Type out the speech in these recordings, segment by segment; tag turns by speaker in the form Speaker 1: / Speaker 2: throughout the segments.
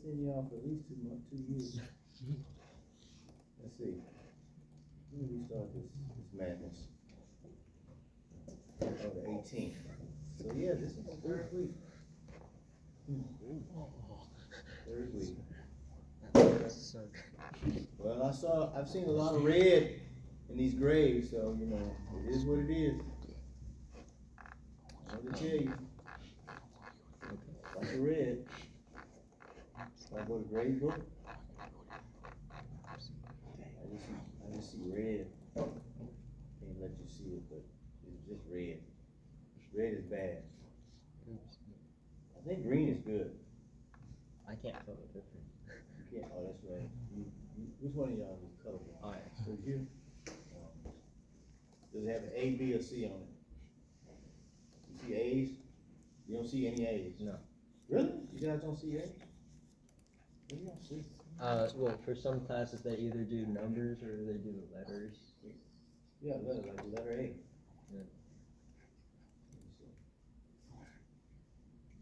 Speaker 1: send y'all for at least 2 years. Let's see. When did we start this madness? Oh, the 18th. So yeah, this is the third week. Third week. Well, I've seen a lot of red in these graves, so you know, it is what it is. I want to tell you. Bunch of red. Like what, a grave book? I just see red. Can't let you see it, but it's just red. Red is bad. I think green is good.
Speaker 2: I can't tell the difference.
Speaker 1: You can't, oh, that's right. Which one of y'all is colorblind?
Speaker 2: Alright.
Speaker 1: So you? Does it have an A, B, or C on it? You see A's? You don't see any A's?
Speaker 2: No.
Speaker 1: Really? You guys don't see A's? What do y'all see?
Speaker 2: Well, for some classes they either do numbers or they do the letters.
Speaker 1: Yeah, letter, like the letter A.
Speaker 2: Yeah.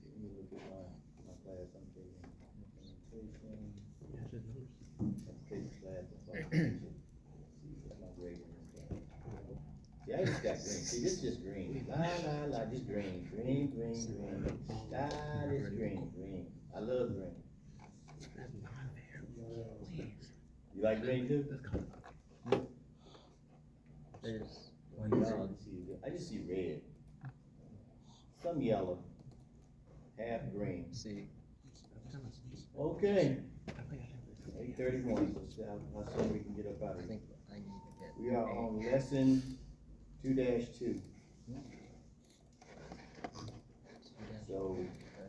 Speaker 1: Let me look at my class I'm taking. Implementation. Take the class and follow. See what's my grade in this class. See, I just got green. See, this is just green. La, just green. Green. This green. I love green. You like green too?
Speaker 2: There's
Speaker 1: One yellow. I just see red. Some yellow. Half green.
Speaker 2: see.
Speaker 1: Okay. 8:31. So see how soon we can get up out
Speaker 2: I
Speaker 1: of here.
Speaker 2: think I need to get.
Speaker 1: We are on lesson 2-2. So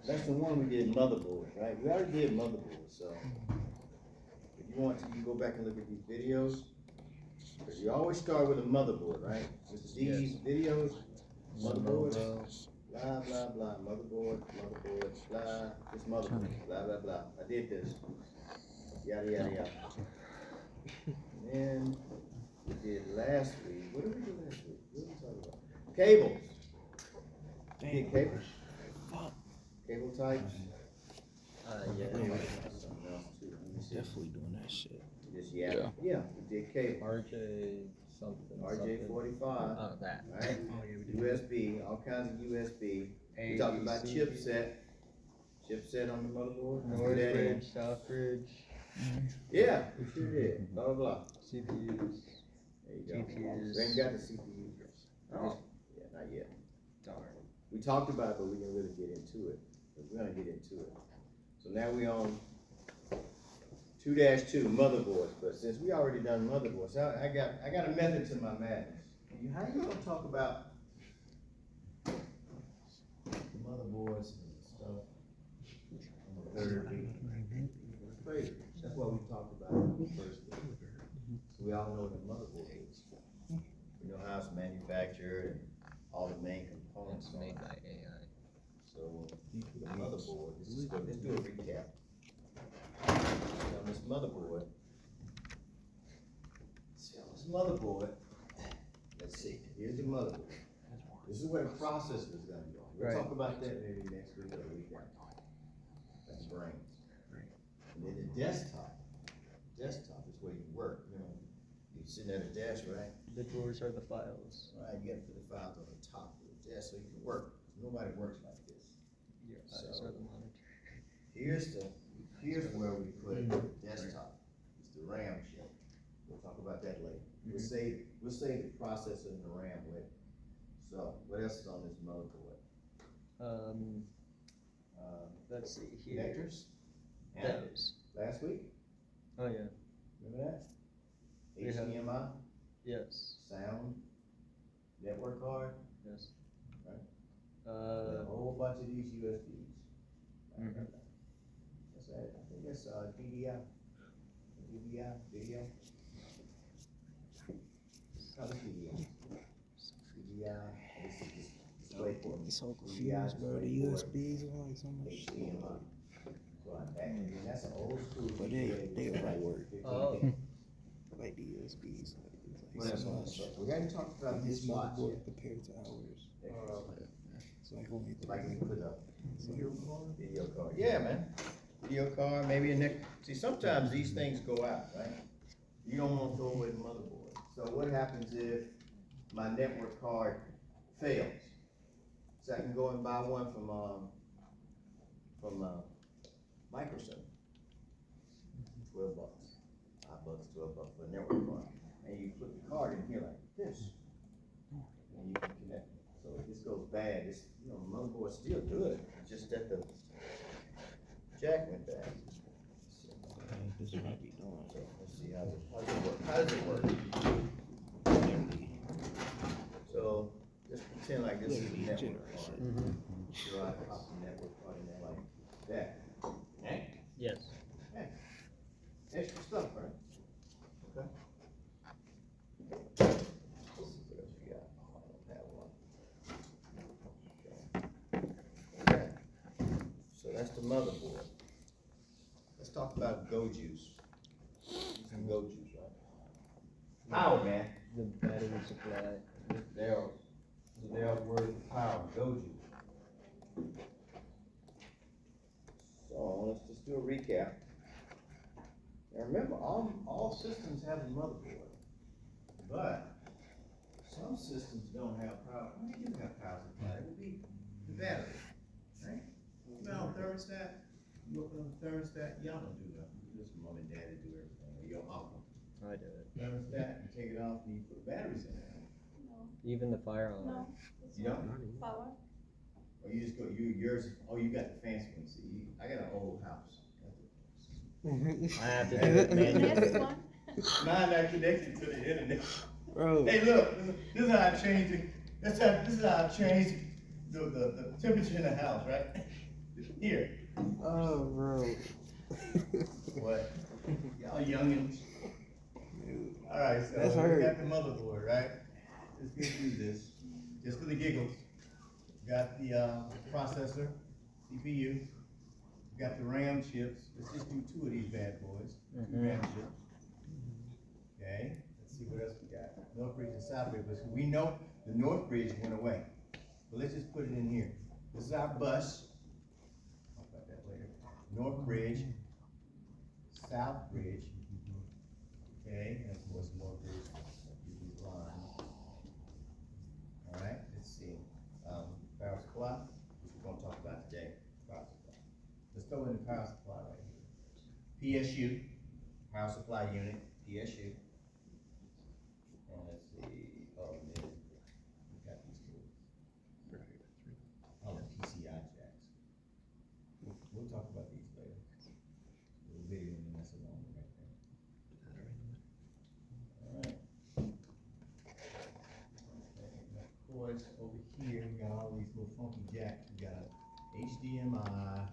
Speaker 1: lesson 1 we did motherboard, right? We already did motherboard, so if you want to, you go back and look at these videos. Because you always start with a motherboard, right? With these videos, motherboards, blah blah blah, motherboard, blah, this motherboard, blah. I did this. Yada. And then we did last week. What did we do last week? What did we talk about? Cables. We did cables. Cable types.
Speaker 2: Yeah.
Speaker 1: Anyway, that's something else too. Let me see.
Speaker 3: Definitely doing that shit.
Speaker 1: Just yeah, we did cable.
Speaker 2: RJ something.
Speaker 1: RJ45.
Speaker 2: Oh, that.
Speaker 1: Right? USB, all kinds of USB. We talked about chipset on the motherboard.
Speaker 2: Northbridge, Southbridge.
Speaker 1: Yeah, we sure did. Blah blah blah.
Speaker 2: CPUs.
Speaker 1: There you go.
Speaker 2: GPUs.
Speaker 1: We ain't got the CPU.
Speaker 2: Oh.
Speaker 1: Yeah, not yet.
Speaker 2: Darn.
Speaker 1: We talked about it, but we didn't really get into it. But we're gonna get into it. So now we on 2-2 motherboards. But since we already done motherboards, I got a method to my madness. How you gonna talk about motherboards and stuff on the third week? It's crazy. That's why we talked about it on the first week. So we all know what a motherboard is. We know how it's manufactured and all the main components.
Speaker 2: It's made by AI.
Speaker 1: So the motherboard, let's do a recap. On this motherboard, let's see, here's the motherboard. This is where the processor is gonna go. We'll talk about that maybe next week or the week after. That's brain. And then the desktop is where you work, you know. You're sitting at a desk, right?
Speaker 2: The drawers are the files.
Speaker 1: Right, you gotta put the files on the top of the desk so you can work. Nobody works like this.
Speaker 2: Your eyes
Speaker 1: So-
Speaker 2: are the monitor.
Speaker 1: Here's where we put the desktop. It's the RAM chip. We'll talk about that later. We'll save the processor and the RAM later. So what else is on this motherboard?
Speaker 2: Let's see here.
Speaker 1: Connectors. And
Speaker 2: Those.
Speaker 1: last week,
Speaker 2: Oh yeah.
Speaker 1: remember that?
Speaker 2: Yeah.
Speaker 1: HDMI,
Speaker 2: Yes.
Speaker 1: sound, network card,
Speaker 2: Yes.
Speaker 1: Right. a whole bunch of these USBs.
Speaker 2: Mhm.
Speaker 1: That's it. I think that's DVI. DVI video. Oh, this DVI. DVI. This is just display port.
Speaker 3: It's so
Speaker 1: DVI
Speaker 3: confused, bro. The
Speaker 1: display port,
Speaker 3: USBs are like so much shit.
Speaker 1: HDMI. So and that's an old school.
Speaker 3: But
Speaker 1: VGA,
Speaker 3: they
Speaker 1: like
Speaker 3: all work.
Speaker 1: 15.
Speaker 2: Oh.
Speaker 3: Like the USBs.
Speaker 1: What
Speaker 3: Like
Speaker 1: else
Speaker 3: so
Speaker 1: on
Speaker 3: much.
Speaker 1: this? We haven't talked about
Speaker 3: His
Speaker 1: these slots
Speaker 3: motherboard
Speaker 1: yet.
Speaker 3: compared to ours. It's like only
Speaker 1: Like you
Speaker 3: three.
Speaker 1: put up
Speaker 3: So
Speaker 1: video card. Yeah, man. video card, maybe a neck. See, sometimes these things go out, right? You don't wanna throw away the motherboard. So what happens if my network card fails? So I can go and buy one from Microsoft. $12, $5, $12 for a network card. And you put the card in here like this, and you can connect it. So if this goes bad, this, the motherboard's still good, it's just that the jack went bad.
Speaker 3: This might be doing.
Speaker 1: So let's see how does it work? How does it work? So just pretend like this is a network card.
Speaker 2: Mm-hmm.
Speaker 1: So I pop the network card in there like that. Hey,
Speaker 2: Yes.
Speaker 1: extra stuff, right? Okay. Let's see what else we got. Oh, I don't have one. Okay. So that's the motherboard. Let's talk about Go Juice. Some Go Juice, right? Power, man.
Speaker 2: The battery supply.
Speaker 1: They're word power, Go Juice. So let's just do a recap. Now remember, all systems have a motherboard, but some systems don't have power. Well, they do have power supply. It would be the battery, right? You know, thermostat. You open up the thermostat. Y'all don't do that. Just mom and dad do everything. Or your uncle.
Speaker 2: I do it.
Speaker 1: Thermostat. You take it off and you put batteries in it.
Speaker 2: Even the fire alarm.
Speaker 4: No.
Speaker 1: You don't?
Speaker 4: Power.
Speaker 1: Or you just go. Yours. Oh, you got the fancy one. See, I got an old house.
Speaker 2: I have to do it manually.
Speaker 4: Next one.
Speaker 1: Mine not connected to the internet.
Speaker 3: Bro.
Speaker 1: Hey, look, this is how I changed it. This is how I changed the temperature in the house, right? Here.
Speaker 3: Oh, bro.
Speaker 1: What? Y'all youngins. All right, so
Speaker 3: That's
Speaker 1: we
Speaker 3: hurt.
Speaker 1: got the motherboard, right? Let's get through this, just for the giggles. Got the processor, CPU. Got the RAM chips. Let's just do 2 of these bad boys. 2 RAM chips. Okay, let's see what else we got. North Bridge and South Bridge, but we know the North Bridge went away. But let's just put it in here. This is our bus. Talk about that later. North Bridge, South Bridge. Okay, and of course North Bridge. These lines. All right, let's see. Power supply, which we're gonna talk about today. Power supply. Let's throw in the power supply right here. PSU, power supply unit, PSU. And let's see, oh man, we got these tools. Oh, the PCI jacks. We'll talk about these later. Little video and that's a long one right there. Alright. Of course, over here, we got all these little funky jacks. We got a HDMI.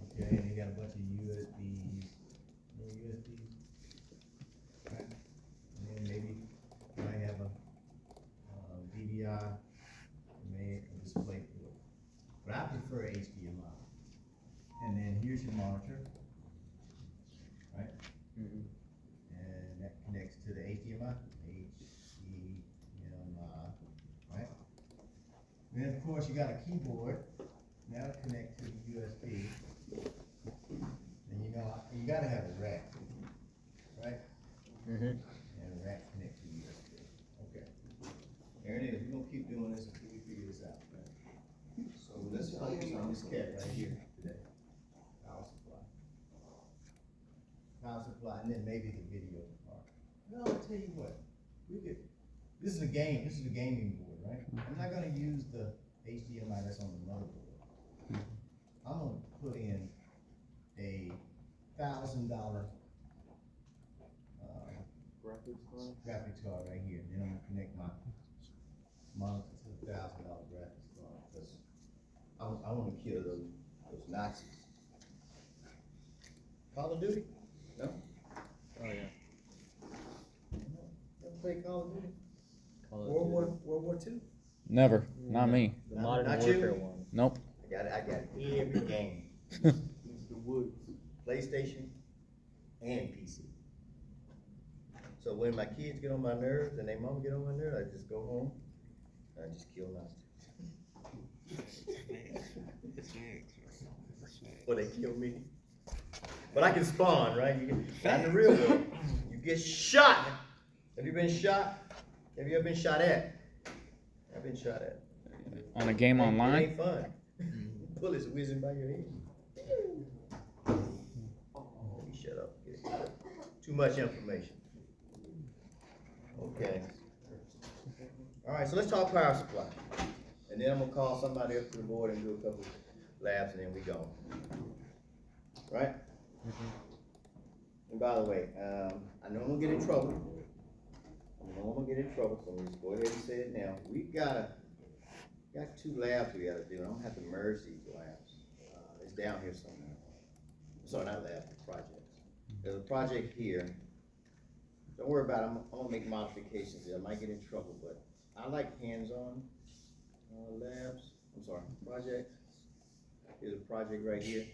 Speaker 1: Okay, and they got a bunch of USBs. No USBs. Right. And then maybe you might have a DVI, maybe a display port. But I prefer HDMI. And then here's your monitor. Right?
Speaker 2: Mhm.
Speaker 1: And that connects to the HDMI. Right? And then of course you got a keyboard. That'll connect to the USB. And you gotta have a rack, right?
Speaker 2: Mhm.
Speaker 1: And a rack connect to USB. Okay. There it is. We're gonna keep doing this until we figure this out, right? So let's focus on this cat right here today. Power supply. Power supply, and then maybe the video part. Well, I'll tell you what. This is a game. This is a gaming board, right? I'm not gonna use the HDMI that's on the motherboard. I'm gonna put in a $1,000 graphics card right here, and then I'm gonna connect my monitor to the $1,000 graphics card, because I wanna kill those Nazis. Call of Duty? No?
Speaker 2: Oh yeah.
Speaker 1: Never play Call of Duty?
Speaker 2: Call it
Speaker 1: World War II?
Speaker 5: Never, not me.
Speaker 2: The Modern
Speaker 1: Not
Speaker 2: Warfare
Speaker 1: you?
Speaker 2: one.
Speaker 5: Nope.
Speaker 1: I got every game. The woods. PlayStation and PC. So when my kids get on my nerves and their mama get on my nerves, I just go home and I just kill Nazis. Or they kill me. But I can spawn, right? Not in the real world. You get shot. Have you been shot? Have you ever been shot at? I've been shot at.
Speaker 5: On a game
Speaker 1: It
Speaker 5: online?
Speaker 1: ain't fun. Bullets whizzing by your head. Let me shut up. Too much information. Okay. All right, so let's talk power supply. And then I'm gonna call somebody up to the board and do a couple labs and then we go. Right? And by the way, I know I'm gonna get in trouble. So we'll just go ahead and say it now. We've got 2 labs we gotta do. I'm gonna have to merge these labs. It's down here somewhere. Sorry, not labs, but projects. There's a project here. Don't worry about it. I'm gonna make modifications there. I might get in trouble, but I like hands-on labs. I'm sorry, projects. Here's a project right here.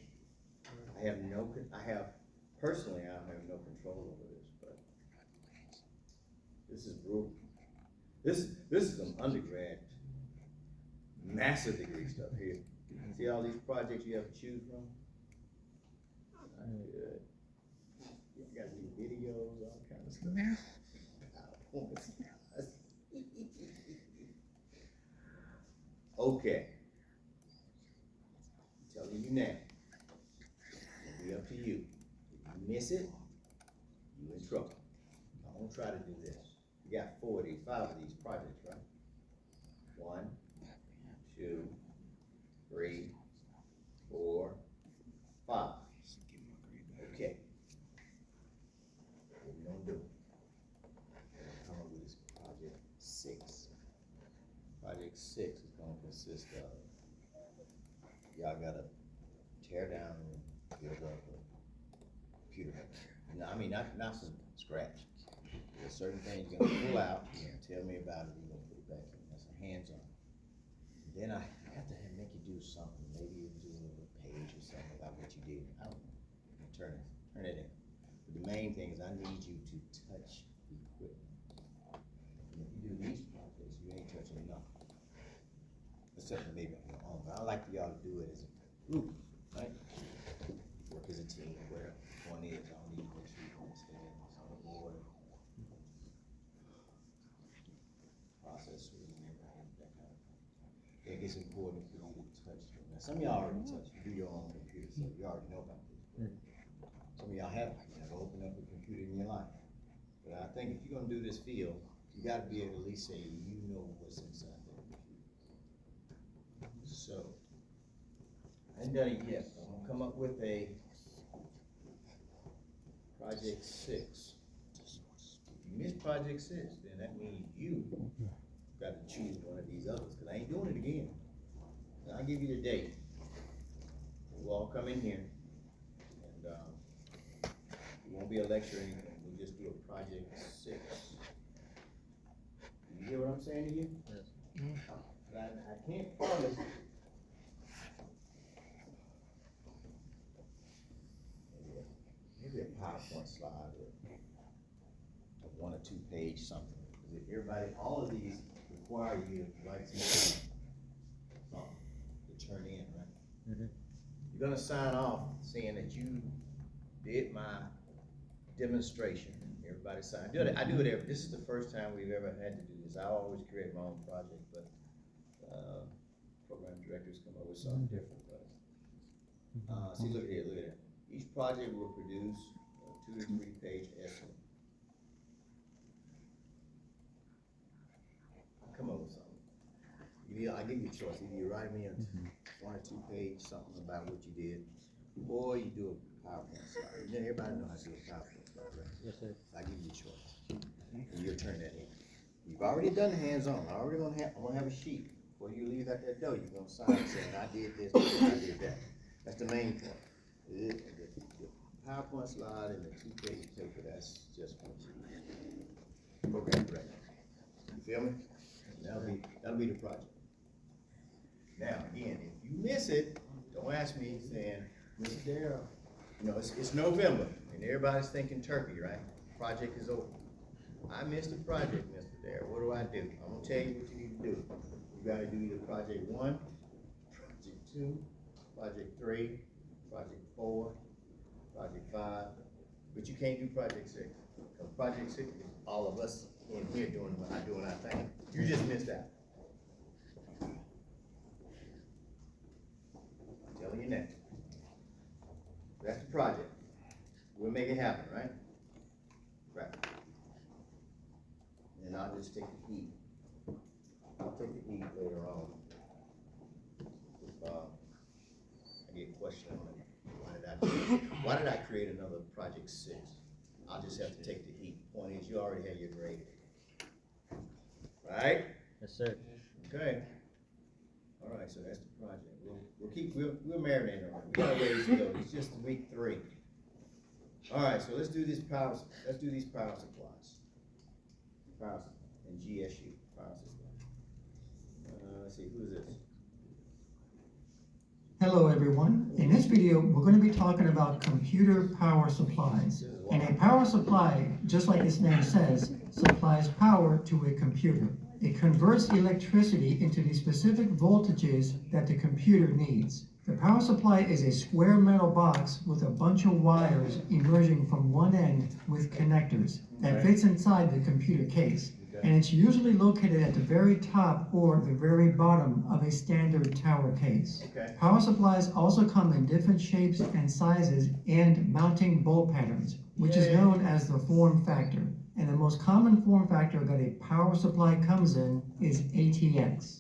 Speaker 1: Personally, I have no control over this, but this is brutal. This is some undergrad, massive degree stuff here. See all these projects you have to choose from? Not good. You got to do videos, all kind of stuff. Okay. I'm telling you now. It'll be up to you. If you miss it, you in trouble. I won't try to do this. You got 5 of these projects, right? 1, 2, 3, 4, 5. Okay. What we gonna do? Come up with this project 6. Project 6 is gonna consist of y'all gotta tear down and build up a computer. No, I mean not from scratch. There's certain things you're gonna pull out. You're gonna tell me about it. You're gonna put it back in. That's a hands-on. Then I have to make you do something. Maybe you do a page or something about what you did. I don't know. Turn it in. But the main thing is I need you to touch the equipment. And if you do these projects, you ain't touching nothing. Except for maybe on your own. But I like for y'all to do it as a group, right? Work as a team, whatever. One is, I don't need to make sure you understand what's on the board. Process, that kind of thing. I think it's important for you to touch them. Now, some of y'all already touch, you do your own computer, so you already know about this. Some of y'all haven't. You never opened up a computer in your life. But I think if you're gonna do this field, you gotta be able to at least say you know what's inside that computer. So, I ain't done it yet. I'm gonna come up with a project 6. If you miss project 6, then that means you gotta choose one of these others, cause I ain't doing it again. And I'll give you the date. We'll all come in here, and it won't be a lecture or anything. We'll just do a project 6. You hear what I'm saying to you?
Speaker 2: Yes.
Speaker 1: I can't promise. Maybe a PowerPoint slide or a 1 or 2 page something. Everybody, all of these require you to write something to turn in, right?
Speaker 2: Mm-hmm.
Speaker 1: You're gonna sign off saying that you did my demonstration. Everybody sign. I do it every. This is the first time we've ever had to do this. I always create my own project, but program directors come up with something different. But see, look at it. Look at it. Each project will produce a 2 to 3 page essay. Come up with something. I give you a choice. Either you write me a 1 or 2 page something about what you did, or you do a PowerPoint slide. Then everybody knows how to do a PowerPoint slide, right?
Speaker 2: Yes, sir.
Speaker 1: I give you a choice. And you'll turn that in. You've already done the hands-on. I'm gonna have a sheet. Before you leave out that door, you're gonna sign saying, I did this, I did that. That's the main point. The PowerPoint slide and the 2-page paper, that's just for you. Program director. You feel me? That'll be the project. Now, again, if you miss it, don't ask me saying, Mr. Darrell, you know, it's November, and everybody's thinking turkey, right? Project is over. I missed the project, Mr. Darrell. What do I do? I'm gonna tell you what you need to do. You gotta do either project 1, project 2, project 3, project 4, project 5, but you can't do project 6. Because project 6 is all of us in here doing our thing. You just missed out. I'm telling you now. That's the project. We'll make it happen, right? Right. And I'll just take the heat. I'll take the heat later on. If I get questioned on it, why did I create another project 6? I'll just have to take the heat. Point is, you already have your grade. Right?
Speaker 2: Yes, sir.
Speaker 1: Okay. All right, so that's the project. We'll marinate on it. We got a ways to go. It's just week 3. All right, so let's do these power supplies. And GSU, power supply. Let's see, who is this?
Speaker 4: Hello everyone. In this video, we're going to be talking about computer power supplies. And a power supply, just like its name says, supplies power to a computer. It converts electricity into the specific voltages that the computer needs. The power supply is a square metal box with a bunch of wires emerging from one end with connectors that fits inside the computer case. And it's usually located at the very top or the very bottom of a standard tower case.
Speaker 1: Okay.
Speaker 4: Power supplies also come in different shapes and sizes and mounting bolt patterns, which is known as the form factor. And the most common form factor that a power supply comes in is ATX.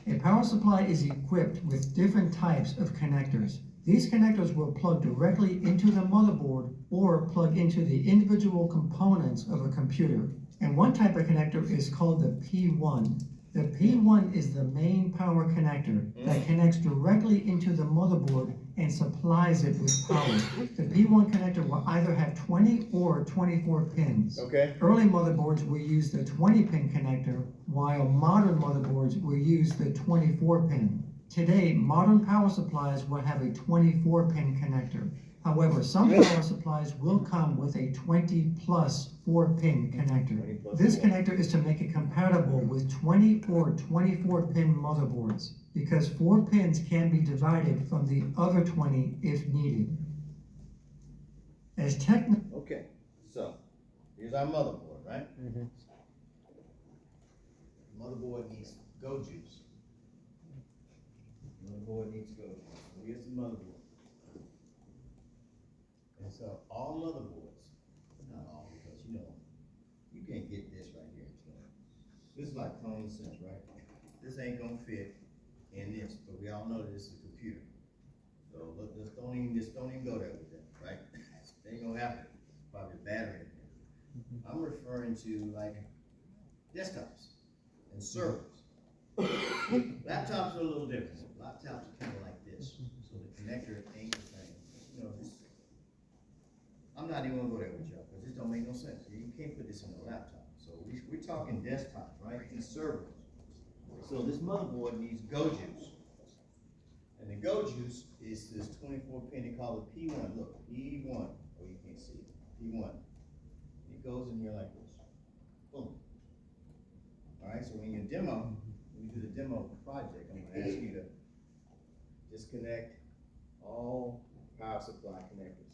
Speaker 4: A power supply is equipped with different types of connectors. These connectors will plug directly into the motherboard or plug into the individual components of a computer. And one type of connector is called the P1. The P1 is the main power connector that connects directly into the motherboard and supplies it with power. The P1 connector will either have 20 or 24 pins.
Speaker 1: Okay.
Speaker 4: Early motherboards will use the 20-pin connector, while modern motherboards will use the 24-pin. Today, modern power supplies will have a 24-pin connector. However, some power supplies will come with a 20+ 4-pin connector. This connector is to make it compatible with 20 or 24-pin motherboards, because 4 pins can be divided from the other 20 if needed.
Speaker 1: Okay, so here's our motherboard, right?
Speaker 2: Mm-hmm.
Speaker 1: Motherboard needs go juice. Motherboard needs go juice. So here's the motherboard. And so all motherboards, not all, because you can't get this right here. This is like common sense, right? This ain't gonna fit in this, but we all know this is a computer. So look, just don't even go there with that, right? It ain't gonna happen. Probably battery in here. I'm referring to like desktops and servers. Laptops are a little different. Laptops are kind of like this, so the connector ain't the same. I'm not even gonna go there with y'all, because this don't make no sense. You can't put this in a laptop. So we're talking desktop, right? And servers. So this motherboard needs go juice. And the go juice is this 24-pin, they call it P1. Look, P1. Oh, you can't see it. P1. It goes in here like this. Boom. Alright, so when you do the demo project, I'm gonna ask you to disconnect all power supply connectors.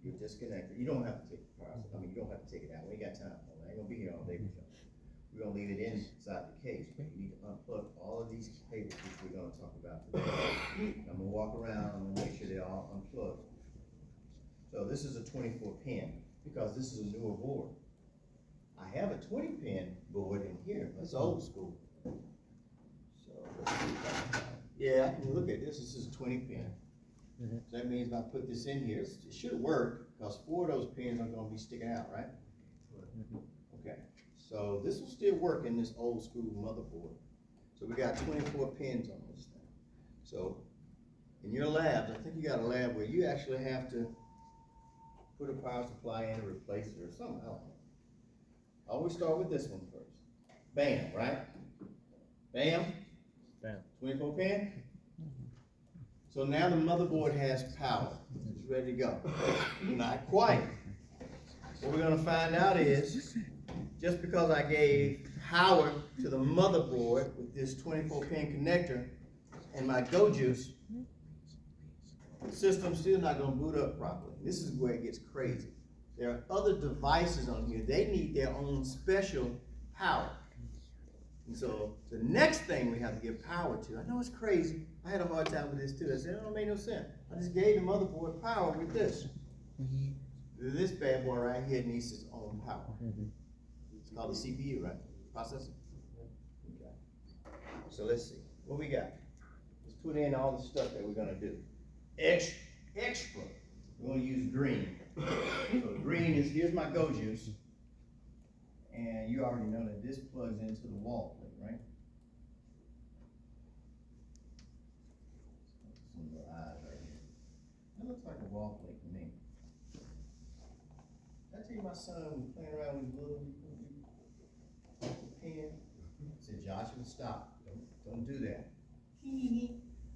Speaker 1: You disconnect it. You don't have to take the power. You don't have to take it out. We ain't got time for it. I ain't gonna be here all day with y'all. We're gonna leave it inside the case, but you need to unplug all of these cables, which we're gonna talk about today. I'm gonna walk around, I'm gonna make sure they're all unplugged. So this is a 24-pin, because this is a newer board. I have a 20-pin board in here, that's old school. So, yeah, look at this, this is a 20-pin. So that means if I put this in here, it should work, because 4 of those pins are gonna be sticking out, right? Okay, so this will still work in this old school motherboard. So we got 24 pins on this thing. So in your labs, I think you got a lab where you actually have to put a power supply in and replace it or something, I don't know. I always start with this one first. Bam, right? Bam.
Speaker 2: Bam.
Speaker 1: 24 pin. So now the motherboard has power. It's ready to go. Not quite. What we're gonna find out is, just because I gave power to the motherboard with this 24-pin connector and my go juice, the system's still not gonna boot up properly. This is where it gets crazy. There are other devices on here, they need their own special power. And so, the next thing we have to give power to, I know it's crazy, I had a hard time with this too, I said, it don't make no sense. I just gave the motherboard power with this. This bad boy right here needs its own power. It's called the CPU, right? Processor? Okay. So let's see, what we got? Let's put in all the stuff that we're gonna do. Extra, we're gonna use green. So green is, here's my Go Juice. And you already know that this plugs into the wall plate, right? Some little eyes right here. That looks like a wall plate to me. Did I tell you my son was playing around with his little pen? I said, Joshua, stop. Don't do that.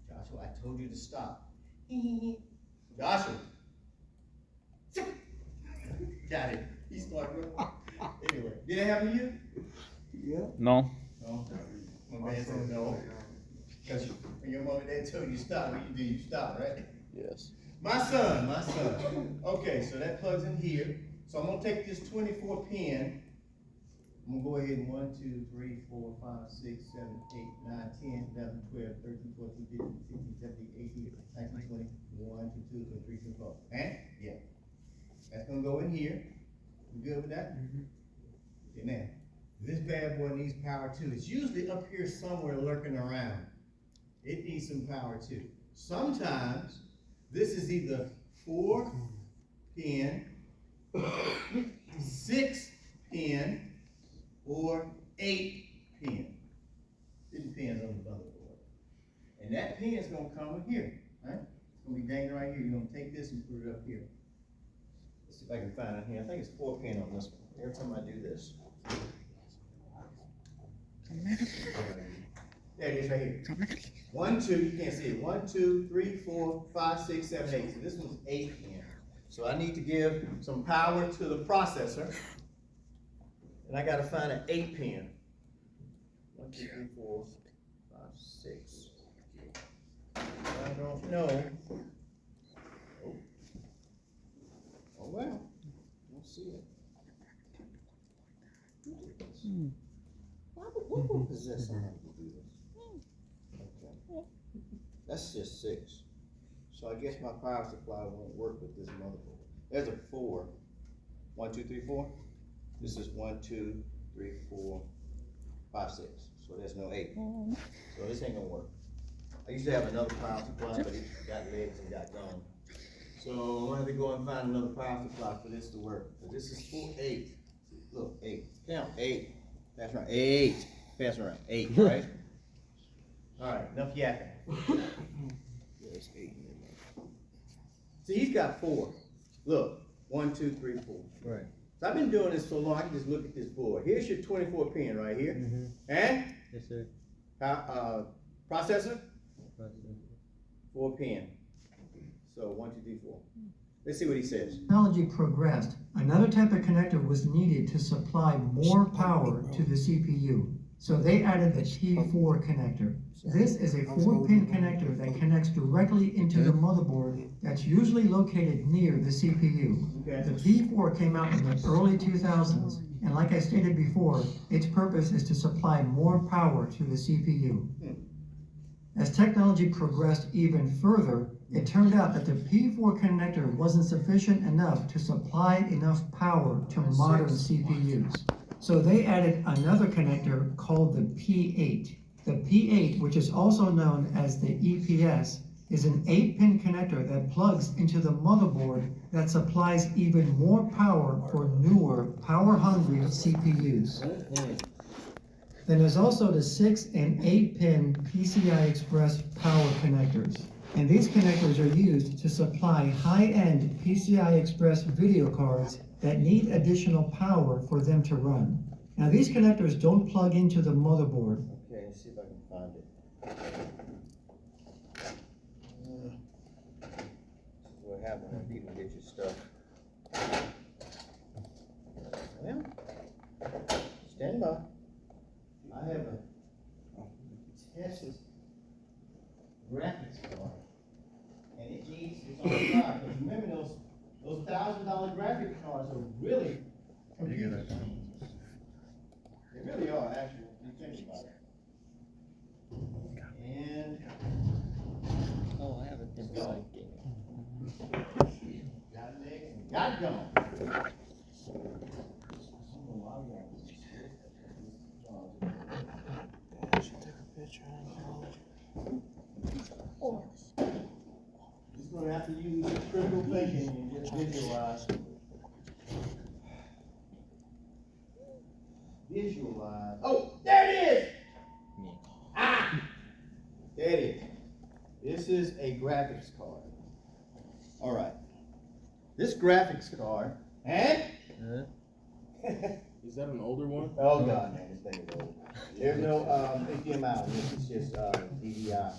Speaker 1: Joshua, I told you to stop. Joshua. Got it. He started. Anyway, did it happen to you?
Speaker 3: Yeah.
Speaker 5: No.
Speaker 1: No. My man said no. Because when your mom and dad told you to stop, what you do, you stop, right?
Speaker 5: Yes.
Speaker 1: My son. Okay, so that plugs in here. So I'm gonna take this 24 pin. I'm gonna go ahead and 1, 2, 3, 4, 5, 6, 7, 8, 9, 10, 11, 12, 13, 14, 15, 16, 17, 18, 19, 20, 1, 2, 3, 4. And yeah. That's gonna go in here. You good with that? Okay, now, this bad boy needs power too. It's usually up here somewhere lurking around. It needs some power too. Sometimes, this is either 4 pin, 6 pin, or 8 pin. It depends on the motherboard. And that pin is gonna come in here, right? It's gonna be dangling right here. You're gonna take this and put it up here. Let's see if I can find it here. I think it's 4 pin on this one. Every time I do this. There it is right here. 1, 2, you can't see it. 1, 2, 3, 4, 5, 6, 7, 8. So this one's 8 pin. So I need to give some power to the processor. And I gotta find an 8 pin. 1, 2, 3, 4, 5, 6. I don't know. Oh well, we'll see it. What would possess somebody to do this? Okay. That's just 6. So I guess my power supply won't work with this motherboard. There's a 4. 1, 2, 3, 4. This is 1, 2, 3, 4, 5, 6. So there's no 8. So this ain't gonna work. I used to have another power supply, but it got legs and got gone. So I'm gonna have to go and find another power supply for this to work. But this is 4, 8. Look, 8. Count 8. Pass around. 8. Pass around. 8, right? Alright, enough yapping.
Speaker 3: There's 8 in there.
Speaker 1: See, he's got 4. Look, 1, 2, 3, 4.
Speaker 2: Right.
Speaker 1: So I've been doing this so long, I can just look at this board. Here's your 24 pin right here. And
Speaker 2: Yes, sir.
Speaker 1: processor, 4 pin. So 1, 2, 3, 4. Let's see what he says.
Speaker 4: Technology progressed, another type of connector was needed to supply more power to the CPU. So they added the T4 connector. This is a 4-pin connector that connects directly into the motherboard that's usually located near the CPU.
Speaker 1: Okay.
Speaker 4: The T4 came out in the early 2000s, and like I stated before, its purpose is to supply more power to the CPU. As technology progressed even further, it turned out that the P4 connector wasn't sufficient enough to supply enough power to modern CPUs. So they added another connector called the P8. The P8, which is also known as the EPS, is an 8-pin connector that plugs into the motherboard that supplies even more power for newer, power-hungry CPUs. Then there's also the 6 and 8-pin PCI Express power connectors. And these connectors are used to supply high-end PCI Express video cards that need additional power for them to run. Now these connectors don't plug into the motherboard.
Speaker 1: Okay, let's see if I can find it. This is what happens when people get your stuff. Well, stand by. I have a Tesla graphics card, and it needs on the side, 'cause remember those $1,000 graphic cards are really computers. They really are, actually, when you think about it. And
Speaker 2: Oh, I have an inside game.
Speaker 1: got legs and got gone.
Speaker 3: I should take a picture and
Speaker 1: Just gonna have to use critical thinking and just visualize. Visualize. Oh, there it is! Ah! There it is. This is a graphics card. All right. This graphics card, and
Speaker 3: Is that an older one?
Speaker 1: oh god, man, this thing is old. There's no HDMI. This is just DVI.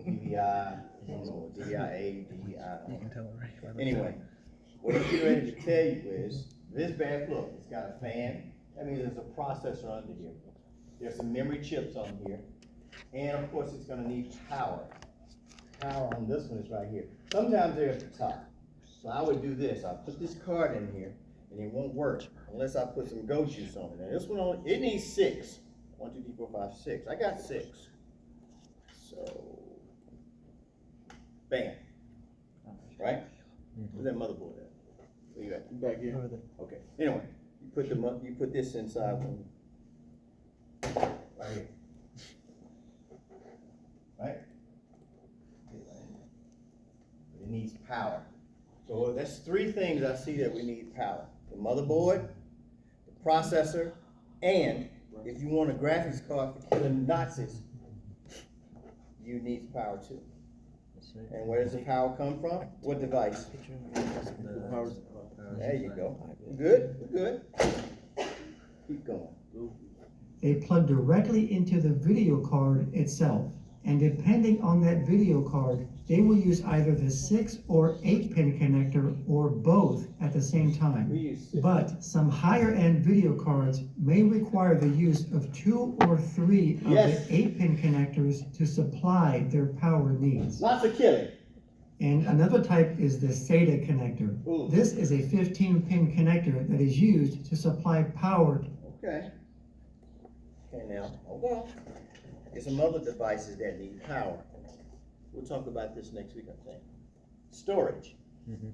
Speaker 1: DVI, I don't know, DVI-A, DVI. Anyway, what I'm getting ready to tell you is, this bad look, it's got a fan. That means there's a processor under here. There's some memory chips on here. And of course, it's gonna need power. Power on this one is right here. Sometimes they're at the top. So I would do this, I'll put this card in here, and it won't work unless I put some goat juice on it. Now this one only, it needs 6. 1, 2, 3, 4, 5, 6. I got 6. So, bam. Right? Where's that motherboard at? Where you at?
Speaker 3: Back here.
Speaker 1: Okay, anyway, you put this inside one. Right here. Right? It needs power. So that's 3 things I see that we need power. The motherboard, the processor, and if you want a graphics card for killing Nazis, you need power too. And where does the power come from? What device? There you go. Good, good. Keep going.
Speaker 4: They plug directly into the video card itself. And depending on that video card, they will use either the 6 or 8 pin connector or both at the same
Speaker 1: We
Speaker 4: time.
Speaker 1: use 6.
Speaker 4: But some higher end video cards may require the use of 2 or 3 of
Speaker 1: Yes.
Speaker 4: the 8 pin connectors to supply their power needs.
Speaker 1: Lots of killing.
Speaker 4: And another type is the SATA connector.
Speaker 1: Ooh.
Speaker 4: This is a 15 pin connector that is used to supply power.
Speaker 1: Okay. Okay, now, hold on. There's some other devices that need power. We'll talk about this next week, I think. Storage. You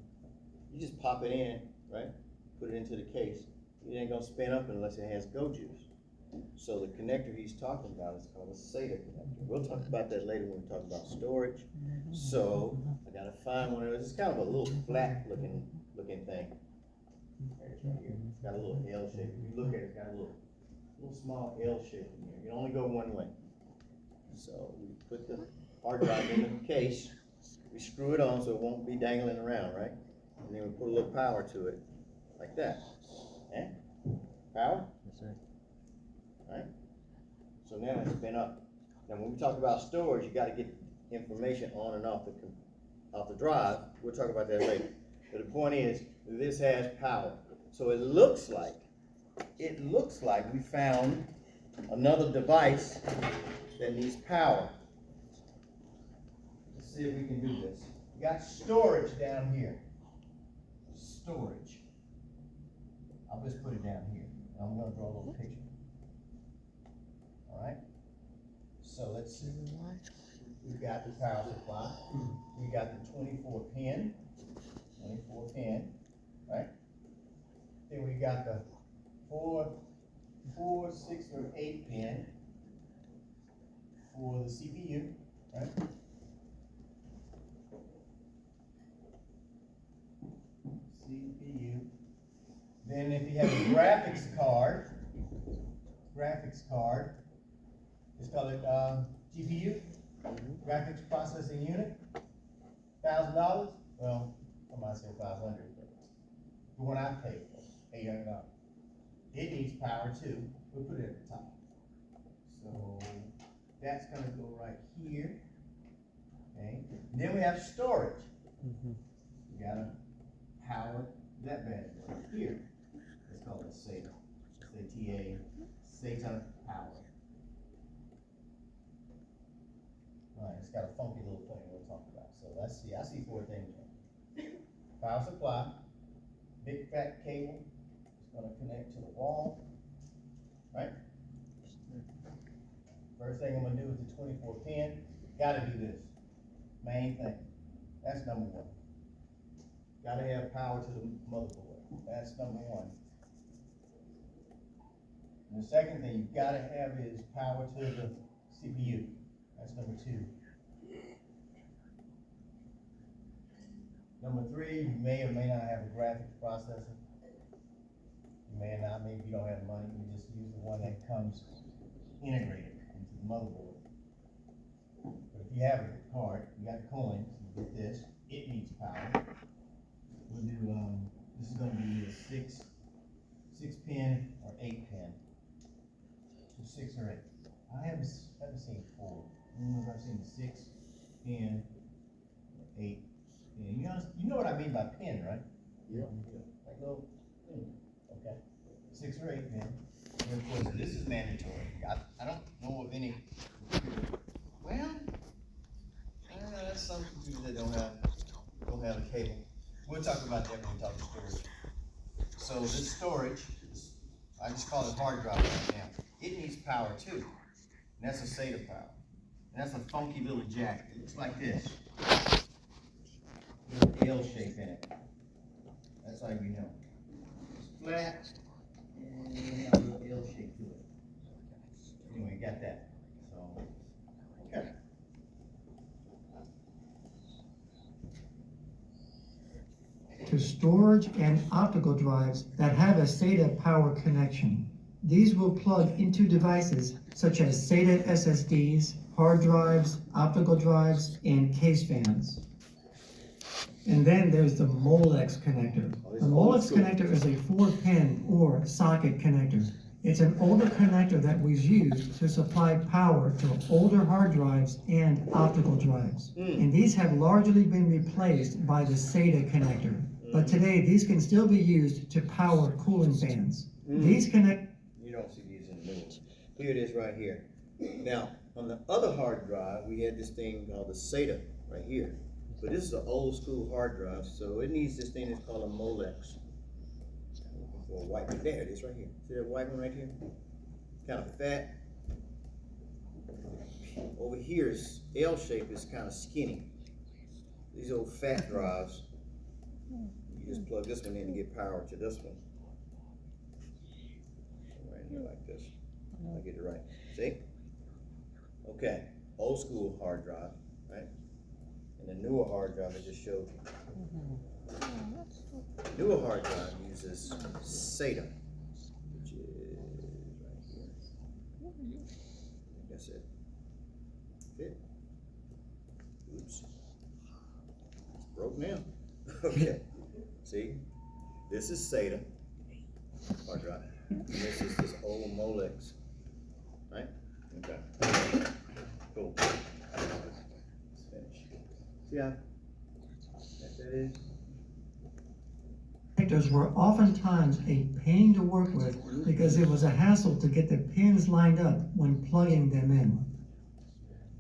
Speaker 1: just pop it in, right? Put it into the case. It ain't gonna spin up unless it has go juice. So the connector he's talking about is called a SATA connector. We'll talk about that later when we talk about storage. So I gotta find one of those. It's kind of a little flat looking thing. There it is right here. It's got a little L shape. If you look at it, it's got a little small L shape in here. You can only go one way. So we put the hard drive in the case, we screw it on so it won't be dangling around, right? And then we put a little power to it, like that. Eh? Power? Right? So now it's been up. Now when we talk about storage, you gotta get information on and off the drive. We'll talk about that later. But the point is, this has power. So it looks like we found another device that needs power. Let's see if we can do this. We got storage down here. Storage. I'll just put it down here. I'm gonna draw a little picture. All right. So let's see. We got the power supply. We got the 24 pin, right? Then we got the 4, 6, or 8 pin for the CPU, right? CPU. Then if you have a graphics card, let's call it GPU, graphics processing unit, $1,000. Well, I might say 500, but the one I paid, $800. It needs power too. We'll put it at the top. So that's gonna go right here. Okay. And then we have storage. We gotta power that bad boy here. Let's call it SATA. SATA, SATA power. Alright, it's got a funky little thing we'll talk about, so let's see, I see four things here. Power supply, big fat cable, it's gonna connect to the wall, right? First thing I'm gonna do is the 24 pin, gotta do this, main thing, that's number one. Gotta have power to the motherboard, that's number one. And the second thing you gotta have is power to the CPU, that's number two. Number three, you may or may not have a graphics processor. You may or not, maybe you don't have money, you just use the one that comes integrated into the motherboard. But if you have a card, you got the coins, you get this, it needs power. We'll do, this is gonna be a six pin or 8 pin. So 6 or 8. I haven't seen 4. I've seen the 6 pin, 8 pin. You know what I mean by pin, right? Yeah. Like little pin. Okay. 6 or 8 pin. And of course, this is mandatory. I don't know of any. Well, that's some computers that don't have a cable. We'll talk about that when we talk storage. So this storage, I just call it hard drive right now. It needs power too, and that's a SATA power. And that's a funky little jack. It looks like this. There's an L shape in it. That's how you know. It's flat, and you have a little L shape to it. Anyway, got that. So, okay.
Speaker 4: To storage and optical drives that have a SATA power connection. These will plug into devices such as SATA SSDs, hard drives, optical drives, and case fans. And then there's the Molex connector. The Molex connector is a 4-pin or socket connector. It's an older connector that was used to supply power to older hard drives and optical drives. And these have largely been replaced by the SATA connector. But today, these can still be used to power cooling fans. These connect.
Speaker 1: You don't see these in the new ones. Here it is right here. Now, on the other hard drive, we had this thing called the SATA right here. But this is an old school hard drive, so it needs this thing that's called a Molex. For a white one. There it is right here. See that white one right here? Kind of fat. Over here is L shape, is kind of skinny. These old fat drives, you just plug this one in and get power to this one. Right here like this. I'll get it right. See? Okay. Old school hard drive, right? And the newer hard drive I just showed you. The newer hard drive uses SATA, which is right here. That's it. Fit. Oops. It's broke now. Okay. See? This is SATA hard drive. And this is this old Molex. Right? Okay. Cool. Let's finish. See how that is?
Speaker 4: Connectors were oftentimes a pain to work with because it was a hassle to get the pins lined up when plugging them in.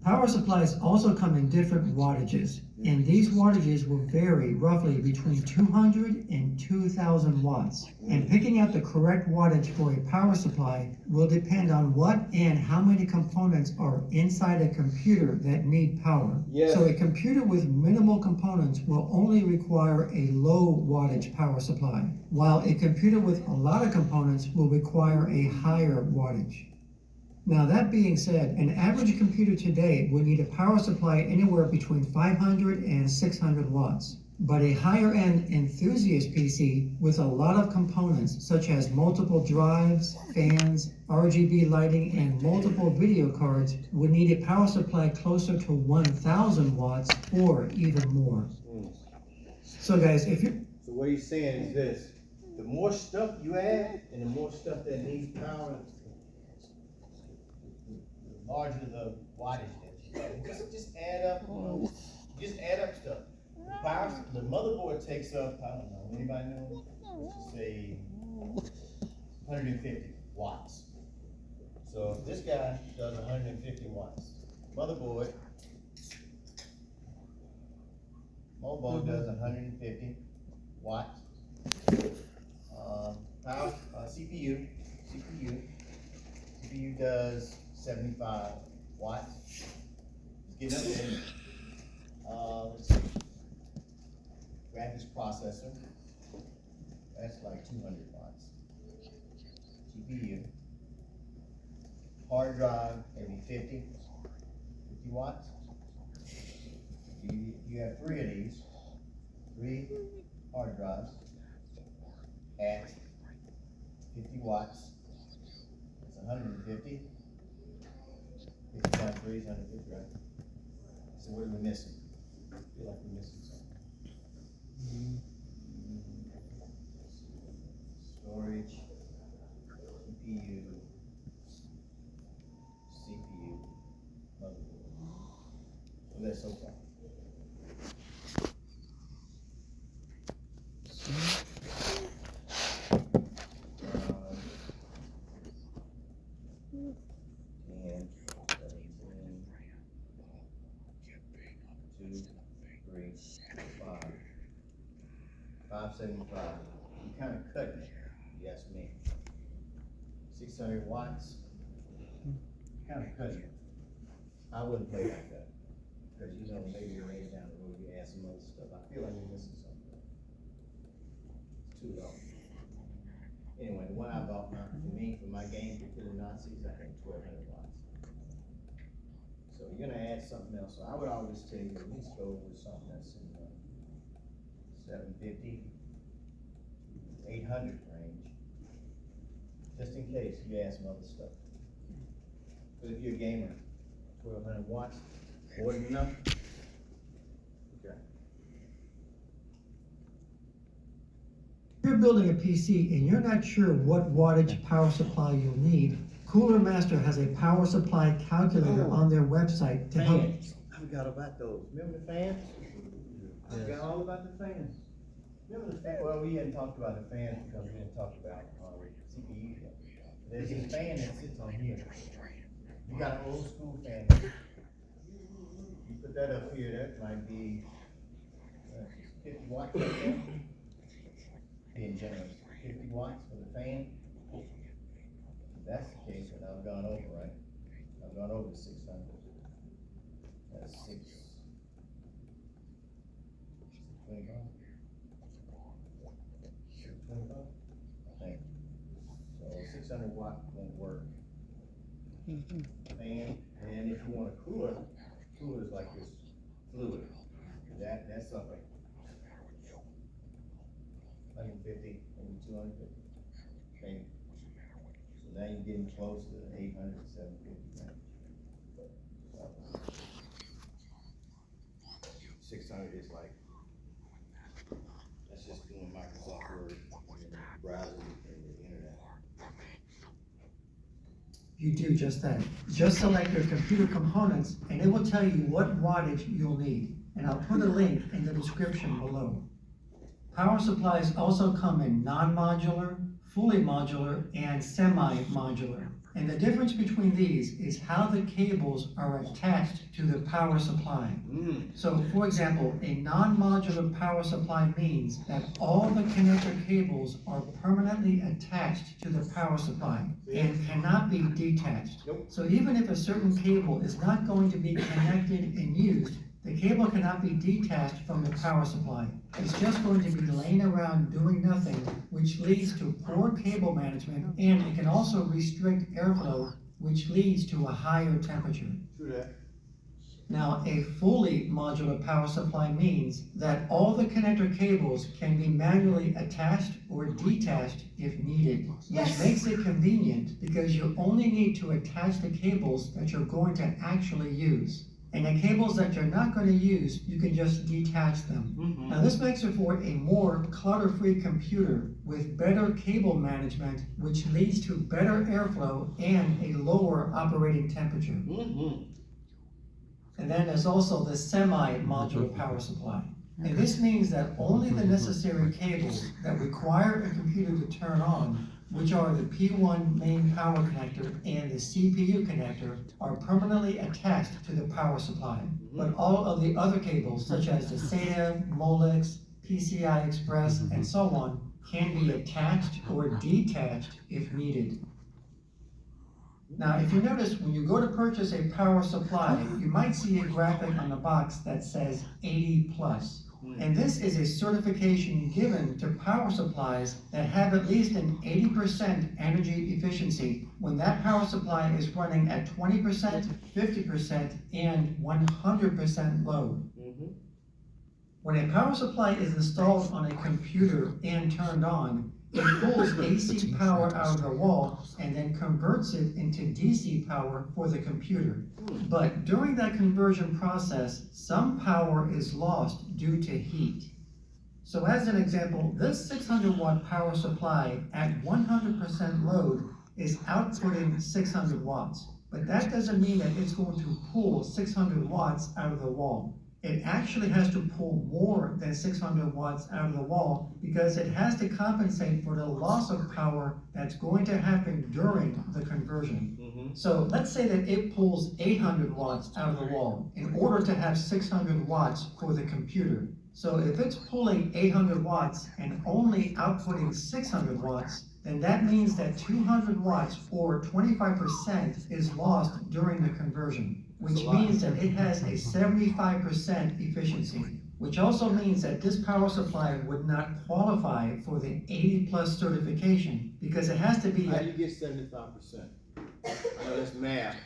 Speaker 4: Power supplies also come in different wattages, and these wattages will vary roughly between 200 and 2,000 watts. And picking out the correct wattage for a power supply will depend on what and how many components are inside a computer that need power.
Speaker 1: Yes.
Speaker 4: So a computer with minimal components will only require a low wattage power supply, while a computer with a lot of components will require a higher wattage. Now, that being said, an average computer today will need a power supply anywhere between 500 and 600 watts. But a higher-end enthusiast PC with a lot of components, such as multiple drives, fans, RGB lighting, and multiple video cards, would need a power supply closer to 1,000 watts or even more. So guys, if you...
Speaker 1: So what he's saying is this: the more stuff you add, and the more stuff that needs power, the larger the wattage is. Just add up, just add up stuff. The power, the motherboard takes up, I don't know, anybody know? Let's just say 150 watts. So if this guy does 150 watts, motherboard Mobile does 150 watts. Power, CPU does 75 watts. It's getting up there. Let's see. Graphics processor, that's like 200 watts. GPU. Hard drive, maybe 50 watts. You have 3 of these, 3 hard drives at 50 watts. It's 150. 50 times 3 is 150, right? So what are we missing? I feel like we're missing something. Storage, GPU, CPU, motherboard. So that's so far. And 17, 2, 3, 5. 575. You kind of cutting it, if you ask me. 600 watts. Kind of cutting it. I wouldn't play like that. Because you know, maybe you're later down the road, you add some other stuff. I feel like you're missing something. It's too low. Anyway, the one I bought for my game for killing Nazis, I think 1200 watts. So you're gonna add something else. So I would always tell you at least go with something that's in the 750, 800 range. Just in case you add some other stuff. But if you're a gamer, 1200 watts, more than enough? Okay.
Speaker 4: If you're building a PC and you're not sure what wattage power supply you'll need, Cooler Master has a power supply calculator on their website to help.
Speaker 1: Fans. I forgot about those. Remember the fans? I forgot all about the fans. Remember the fan? Well, we hadn't talked about the fans because we didn't talk about CPU yet. There's this fan that sits on here. You got an old school fan. You put that up here, that might be 50 watts right there. Being generous, 50 watts for the fan. If that's the case, then I've gone over, right? I've gone over 600. That's 625. 625, I think. So 600 watt won't work. Fan, and if you want a cooler is like this fluid. That's up at 150, maybe 250, maybe. So now you're getting close to 800, 750 range. 600 is like, that's just doing Microsoft Word and browsing and the internet.
Speaker 4: You do just that. Just select your computer components and it will tell you what wattage you'll need. And I'll put a link in the description below. Power supplies also come in non-modular, fully modular, and semi-modular. And the difference between these is how the cables are attached to the power supply. So, for example, a non-modular power supply means that all the connector cables are permanently attached to the power supply and cannot be detached. So even if a certain cable is not going to be connected and used, the cable cannot be detached from the power supply. It's just going to be laying around doing nothing, which leads to poor cable management, and it can also restrict airflow, which leads to a higher temperature.
Speaker 1: True that.
Speaker 4: Now, a fully modular power supply means that all the connector cables can be manually attached or detached if needed, which makes it convenient because you only need to attach the cables that you're going to actually use. And the cables that you're not going to use, you can just detach them. Now this makes it for a more clutter-free computer with better cable management, which leads to better airflow and a lower operating temperature. And then there's also the semi-modular power supply. And this means that only the necessary cables that require a computer to turn on which are the P1 main power connector and the CPU connector, are permanently attached to the power supply. But all of the other cables, such as the SATA, Molex, PCI Express, and so on, can be attached or detached if needed. Now, if you notice, when you go to purchase a power supply, you might see a graphic on the box that says 80 plus. And this is a certification given to power supplies that have at least an 80% energy efficiency when that power supply is running at 20%, 50%, and 100% load. When a power supply is installed on a computer and turned on, it pulls AC power out of the wall and then converts it into DC power for the computer. But during that conversion process, some power is lost due to heat. So as an example, this 600 watt power supply at 100% load is outputting 600 watts. But that doesn't mean that it's going to pull 600 watts out of the wall. It actually has to pull more than 600 watts out of the wall because it has to compensate for the loss of power that's going to happen during the conversion. So let's say that it pulls 800 watts out of the wall in order to have 600 watts for the computer. So if it's pulling 800 watts and only outputting 600 watts, then that means that 200 watts or 25% is lost during the conversion, which means that it has a 75% efficiency, which also means that this power supply would not qualify for the 80 plus certification because it has to be.
Speaker 1: How do you get 75%? I know that's math.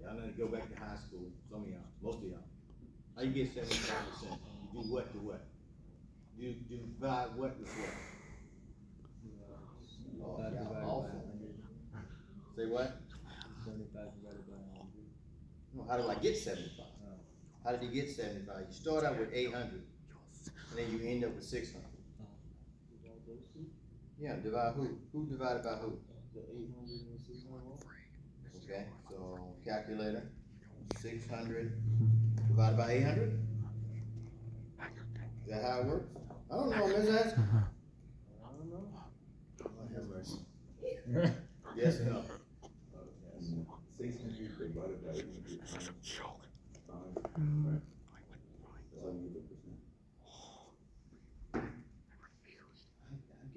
Speaker 1: Y'all know to go back to high school, some of y'all, most of y'all. How you get 75%? You do what to what? You divide what with what? Oh, y'all awful. Say what?
Speaker 2: 75 divided by 100.
Speaker 1: No, how do I get 75? How did you get 75? You start out with 800, and then you end up with 600. Yeah, divide who? Who divided by who?
Speaker 3: The 800 and 600 watts.
Speaker 1: Okay, so calculator, 600 divided by 800? Is that how it works? I don't know, Ms. Ask.
Speaker 3: I don't know.
Speaker 1: Lord have mercy. Yes or no?
Speaker 6: 600 divided by 800 times 5. Right? So you get the percent.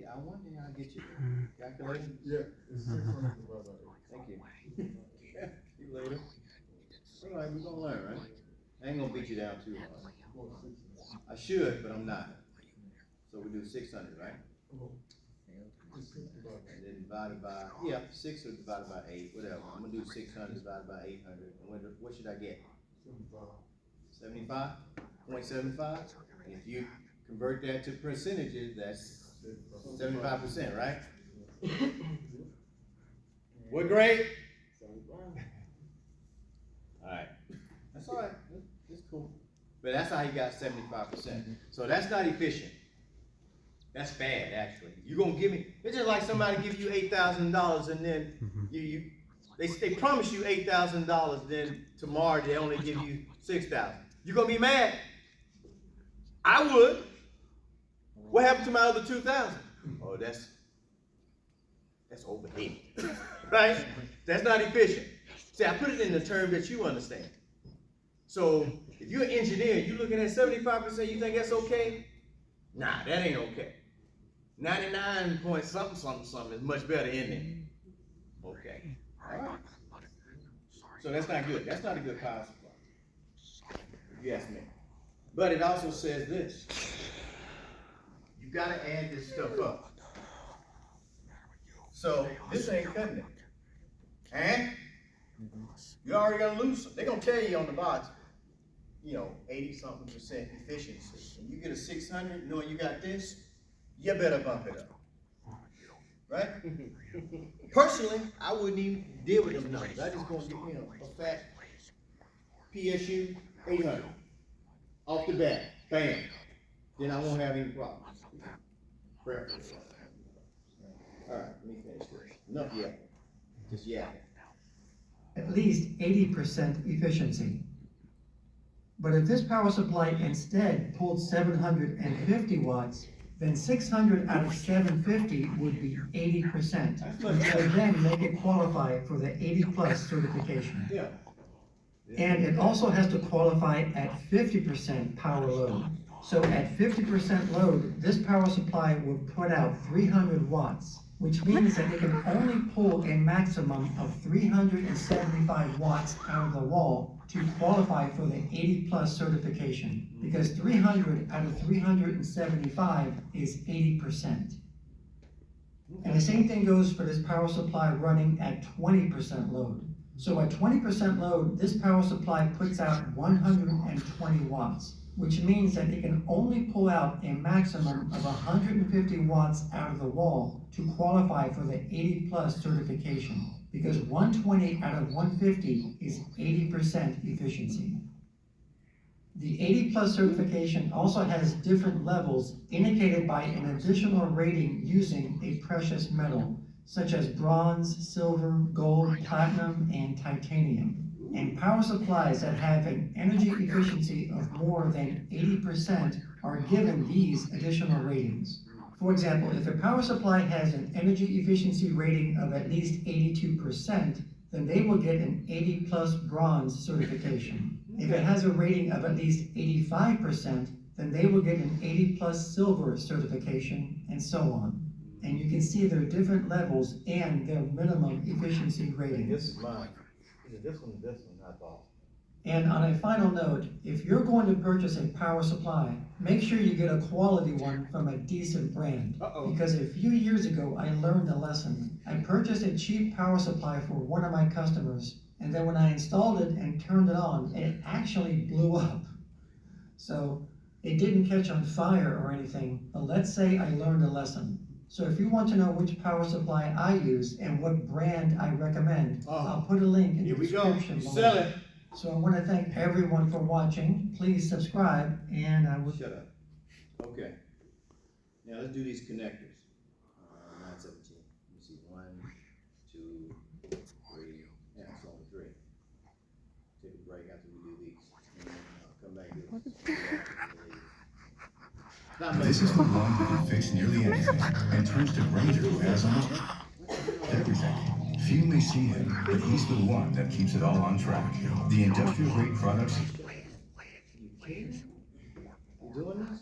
Speaker 1: I wonder how I get you calculator.
Speaker 6: Yeah, it's 600 divided by 8.
Speaker 1: Thank you. Calculator. All right, we're gonna learn, right? I ain't gonna beat you down too hard. I should, but I'm not. So we do 600, right? And then divided by, 6 or divided by 8, whatever. I'm gonna do 600 divided by 800. And what should I get? 75? 0.75? If you convert that to percentages, that's 75%, right? What grade?
Speaker 3: 75.
Speaker 1: Alright. That's alright. That's cool. But that's how you got 75%. So that's not efficient. That's bad, actually. You're gonna give me, it's just like somebody give you $8,000 and then they promise you $8,000, then tomorrow they only give you $6,000. You gonna be mad? I would. What happened to my other $2,000? Oh, that's overhead, right? That's not efficient. See, I put it in the term that you understand. So if you're an engineer, you looking at 75%, you think that's okay? Nah, that ain't okay. 99 point something is much better, isn't it? Okay. All right. So that's not good. That's not a good power supply, if you ask me. But it also says this. You gotta add this stuff up. So this ain't cutting it. And you already gonna lose some. They're gonna tell you on the box, 80-something% efficiency. And you get a 600, knowing you got this, you better bump it up. Right? Personally, I wouldn't even deal with them numbers. I just gonna get, a fat PSU 800. Off the bat, bam. Then I won't have any problems. Preference. All right, let me finish this. Enough yapping. Just yapping.
Speaker 4: At least 80% efficiency. But if this power supply instead pulled 750 watts, then 600 out of 750 would be 80%,
Speaker 1: That's much
Speaker 4: which would
Speaker 1: better.
Speaker 4: then make it qualify for the 80+ certification.
Speaker 1: Yeah.
Speaker 4: And it also has to qualify at 50% power load. So at 50% load, this power supply will put out 300 watts, which means that it can only pull a maximum of 375 watts out of the wall to qualify for the 80+ certification, because 300 out of 375 is 80%. And the same thing goes for this power supply running at 20% load. So at 20% load, this power supply puts out 120 watts, which means that it can only pull out a maximum of 150 watts out of the wall to qualify for the 80+ certification, because 120 out of 150 is 80% efficiency. The 80+ certification also has different levels indicated by an additional rating using a precious metal, such as bronze, silver, gold, platinum, and titanium. And power supplies that have an energy efficiency of more than 80% are given these additional ratings. For example, if a power supply has an energy efficiency rating of at least 82%, then they will get an 80+ bronze certification. If it has a rating of at least 85%, then they will get an 80+ silver certification, and so on. And you can see their different levels and their minimum efficiency
Speaker 1: I think
Speaker 4: ratings.
Speaker 1: this is mine. Either this one or this one, I thought.
Speaker 4: And on a final note, if you're going to purchase a power supply, make sure you get a quality one from a decent brand.
Speaker 1: Uh-oh.
Speaker 4: Because a few years ago, I learned a lesson. I purchased a cheap power supply for one of my customers, and then when I installed it and turned it on, it actually blew up. So it didn't catch on fire or anything, but let's say I learned a lesson. So if you want to know which power supply I use and what brand I recommend, I'll put a link in the
Speaker 1: Here we go.
Speaker 4: description
Speaker 1: You
Speaker 4: below.
Speaker 1: sell it.
Speaker 4: So I want to thank everyone for watching. Please subscribe, and I will.
Speaker 1: Shut up. Okay. Now let's do these connectors. 917. You see 1, 2, 3. Yeah, it's only 3. Take a break after we do these. And then come back to Not much.
Speaker 7: This is the one who can fix nearly anything and turns to Granger, who has almost everything. Few may see him, but he's the one that keeps it all on track. The industrial grade products.
Speaker 1: You kidding? You doing this?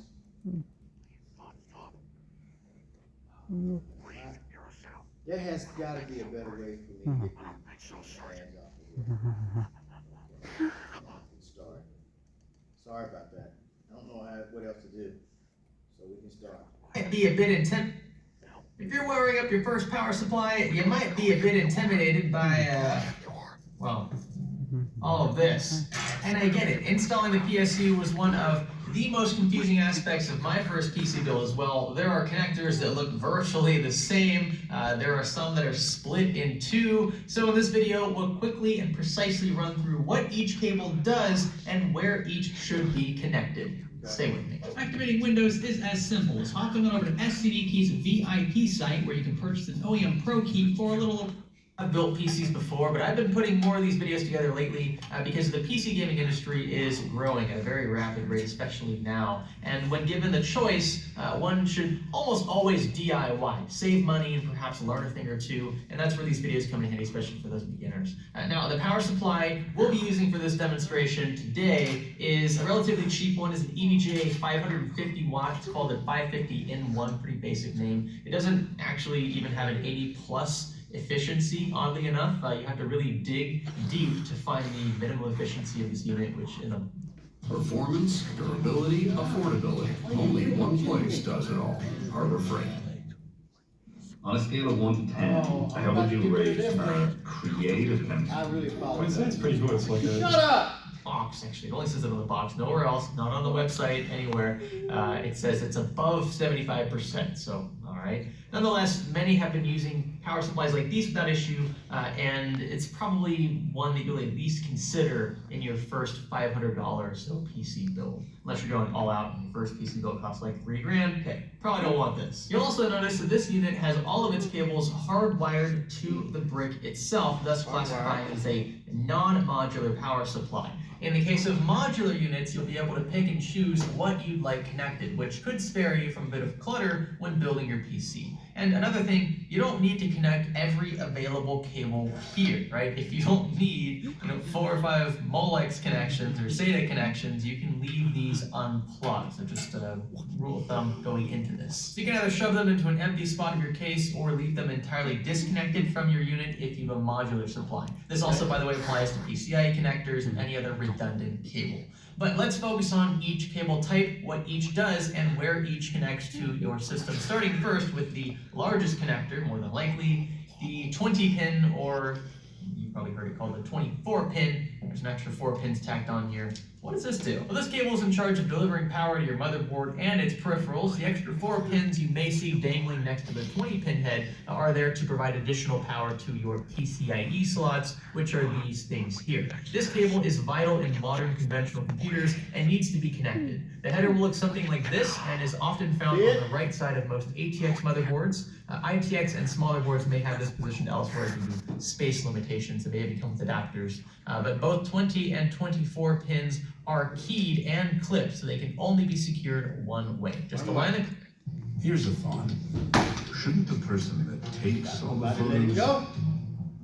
Speaker 1: There has got to be a better way for me to get these hands off of here. Start. Sorry about that. I don't know what else to do. So we can start.
Speaker 8: Might be a bit If you're wiring up your first power supply, you might be a bit intimidated by, well, all of this. And I get it, installing the PSU was one of the most confusing aspects of my first PC build as well. There are connectors that look virtually the same. There are some that are split in two. So in this video, we'll quickly and precisely run through what each cable does and where each should be connected. Stay with me.
Speaker 9: Activating Windows is as simple as hopping on over to SCD Key's VIP site where you can purchase an OEM Pro key for a little.
Speaker 8: I've built PCs before, but I've been putting more of these videos together lately because the PC gaming industry is growing at a very rapid rate, especially now. And when given the choice, one should almost always DIY, save money and perhaps learn a thing or two, and that's where these videos come in handy, especially for those beginners. Now, the power supply we'll be using for this demonstration today is a relatively cheap one. It's an EVGA 550 watt. It's called a 550N1, pretty basic name. It doesn't actually even have an 80+ efficiency, oddly enough. You have to really dig deep to find the minimal efficiency of this unit, which in a
Speaker 10: performance, durability, affordability. Only one place does it all. Harbor Freight. On a scale of 1 to 10, how would you rate creative chemistry?
Speaker 1: I really apologize.
Speaker 11: That's pretty good. It's like a
Speaker 1: Shut up!
Speaker 8: box, actually. It only says it on the box, nowhere else, not on the website, anywhere. It says it's above 75%, so, all right. Nonetheless, many have been using power supplies like these without issue, and it's probably one that you'll at least consider in your first $500 or so PC build. Unless you're going all out and your first PC build costs like $3 grand, okay, probably don't want this. You'll also notice that this unit has all of its cables hardwired to the brick itself, thus classifying as a non-modular power supply. In the case of modular units, you'll be able to pick and choose what you'd like connected, which could spare you from a bit of clutter when building your PC. And another thing, you don't need to connect every available cable here, right? If you don't need 4 or 5 Molex connections or SATA connections, you can leave these unplugged. So just a rule of thumb going into this. So you can either shove them into an empty spot of your case or leave them entirely disconnected from your unit if you have a modular supply. This also, by the way, applies to PCIe connectors and any other redundant cable. But let's focus on each cable type, what each does, and where each connects to your system. Starting first with the largest connector, more than likely, the 20-pin, or you probably heard it called the 24-pin. There's an extra 4 pins tacked on here. What does this do? Well, this cable is in charge of delivering power to your motherboard and its peripherals. The extra 4 pins you may see dangling next to the 20-pin head are there to provide additional power to your PCIe slots, which are these things here. This cable is vital in modern conventional computers and needs to be connected. The header will look something like this and is often found on the right side of most ATX motherboards. ITX and smaller boards may have this positioned elsewhere due to space limitations. They may come with adapters. But both 20 and 24 pins are keyed and clipped, so they can only be secured one way. Just align it.
Speaker 7: Here's a thought. Shouldn't the person that takes all the photos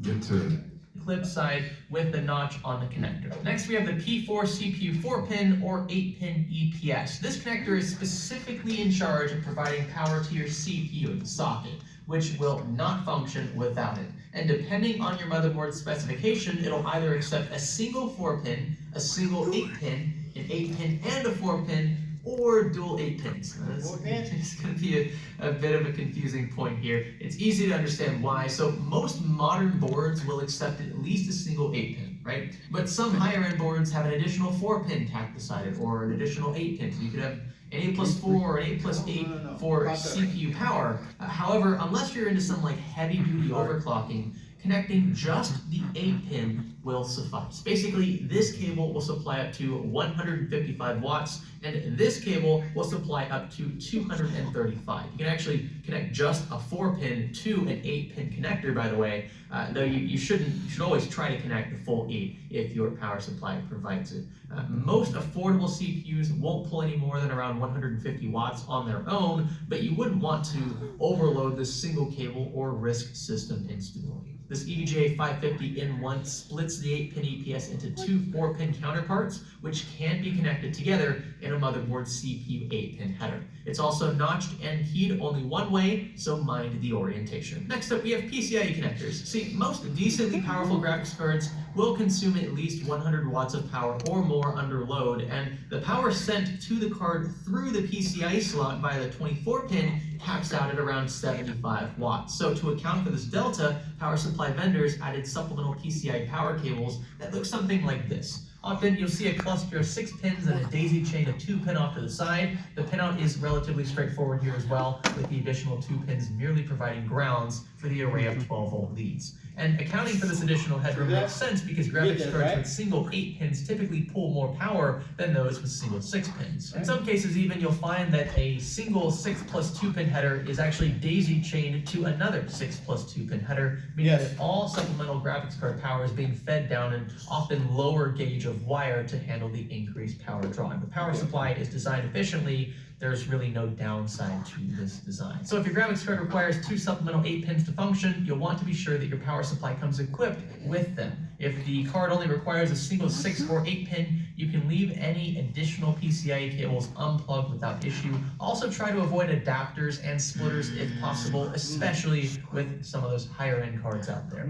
Speaker 7: get to
Speaker 8: Clip side with the notch on the connector. Next we have the P4 CPU 4-pin or 8-pin EPS. This connector is specifically in charge of providing power to your CPU, the socket, which will not function without it. And depending on your motherboard specification, it'll either accept a single 4-pin, a single 8-pin, an 8-pin and a 4-pin, or dual 8 pins. It's going to be a bit of a confusing point here. It's easy to understand why. So most modern boards will accept at least a single 8-pin, right? But some higher end boards have an additional 4-pin tacked beside it, or an additional 8-pin. So you could have an 8+4 or an 8+8 for CPU power. However, unless you're into some like heavy duty overclocking, connecting just the 8-pin will suffice. Basically, this cable will supply up to 155 watts, and this cable will supply up to 235. You can actually connect just a 4-pin to an 8-pin connector, by the way, though you should always try to connect the full 8 if your power supply provides it. Most affordable CPUs won't pull any more than around 150 watts on their own, but you wouldn't want to overload this single cable or risk system instability. This EVGA 550N1 splits the 8-pin EPS into 2 4-pin counterparts, which can be connected together in a motherboard CPU 8-pin header. It's also notched and keyed only one way, so mind the orientation. Next up, we have PCIe connectors. See, most decently powerful graphics cards will consume at least 100 watts of power or more under load, and the power sent to the card through the PCIe slot via the 24-pin caps out at around 75 watts. So to account for this delta, power supply vendors added supplemental PCIe power cables that look something like this. Often you'll see a cluster of 6 pins and a daisy chain of 2 pin off to the side. The pinout is relatively straightforward here as well, with the additional 2 pins merely providing grounds for the array of 12-volt leads. And accounting for this additional headroom makes sense because graphics cards with single 8 pins typically pull more power than those with single 6 pins. In some cases even, you'll find that a single 6+2 pin header is actually daisy chained to another 6+2 pin header, meaning that all supplemental graphics card power is being fed down an often lower gauge of wire to handle the increased power draw. If the power supply is designed efficiently, there's really no downside to this design. So if your graphics card requires 2 supplemental 8 pins to function, you'll want to be sure that your power supply comes equipped with them. If the card only requires a single 6 or 8 pin, you can leave any additional PCIe cables unplugged without issue. Also try to avoid adapters and splitters if possible, especially with some of those higher end cards out there.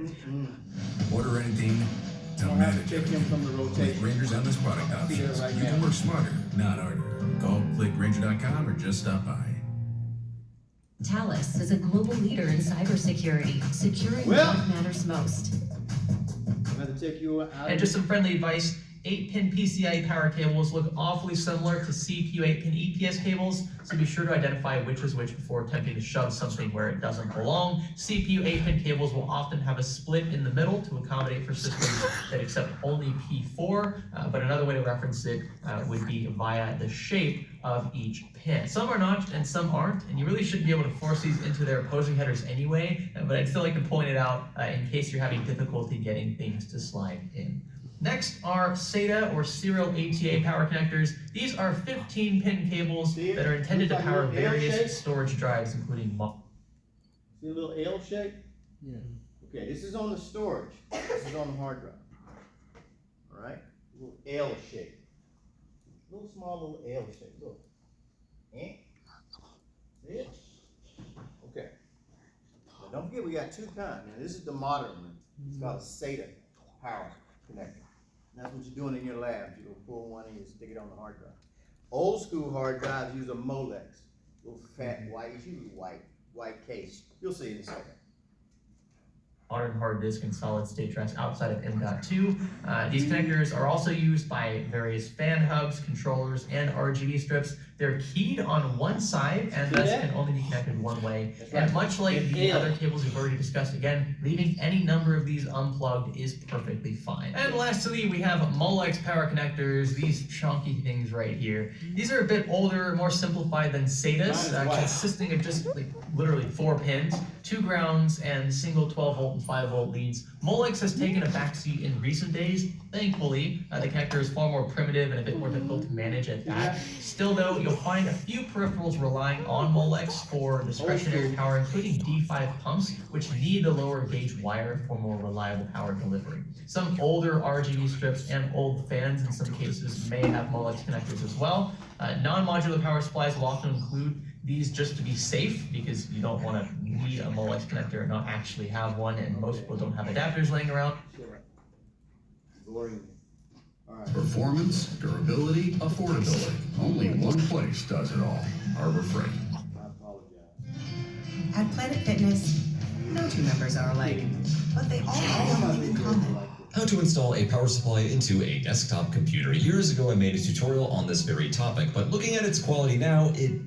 Speaker 7: order anything, don't manage everything. With Ranger's endless product options, you can work smarter, not harder. Call, click Ranger.com or just stop by.
Speaker 11: Thales is a global leader in cybersecurity, securing what matters most.
Speaker 8: And just some friendly advice, 8-pin PCIe power cables look awfully similar to CPU 8-pin EPS cables, so be sure to identify which is which before attempting to shove something where it doesn't belong. CPU 8-pin cables will often have a split in the middle to accommodate for systems that accept only P4, but another way to reference it would be via the shape of each pin. Some are notched and some aren't, and you really shouldn't be able to force these into their opposing headers anyway, but I'd still like to point it out in case you're having difficulty getting things to slide in. Next are SATA or serial ATA power connectors. These are 15-pin cables that are intended to power various storage drives, including
Speaker 1: See a little L shape?
Speaker 2: Yeah.
Speaker 1: Okay, this is on the storage. This is on the hard drive. All right, little L shape. Little small little L shape. Look. See it? Okay. Now don't forget we got two kinds. Now this is the modern one. It's called a SATA power connector. And that's what you're doing in your lab. You're gonna pull one and you stick it on the hard drive. Old school hard drives use a Molex. Little fat white, it's usually white case. You'll see in a second.
Speaker 8: Modern hard disk and solid state drives outside of M.2. These connectors are also used by various fan hubs, controllers, and RGB strips. They're keyed on one side and thus can only be connected one way. And much like the other cables we've already discussed, again, leaving any number of these unplugged is perfectly fine. And lastly, we have Molex power connectors, these chunky things right here. These are a bit older, more simplified than SATA's, consisting of just like literally 4 pins, 2 grounds, and single 12-volt and 5-volt leads. Molex has taken a backseat in recent days. Thankfully, the connector is far more primitive and a bit more difficult to manage at that. Still though, you'll find a few peripherals relying on Molex for discretionary power, including D5 pumps, which need the lower gauge wire for more reliable power delivery. Some older RGB strips and old fans in some cases may have Molex connectors as well. Non-modular power supplies will often include these just to be safe, because you don't want to need a Molex connector and not actually have one, and most people don't have adapters laying around.
Speaker 7: Performance, durability, affordability. Only one place does it all. Harbor Freight.
Speaker 1: I apologize.
Speaker 12: At Planet Fitness, no two members are alike, but they all have one thing in common.
Speaker 13: How to install a power supply into a desktop computer. Years ago I made a tutorial on this very topic, but looking at its quality now, it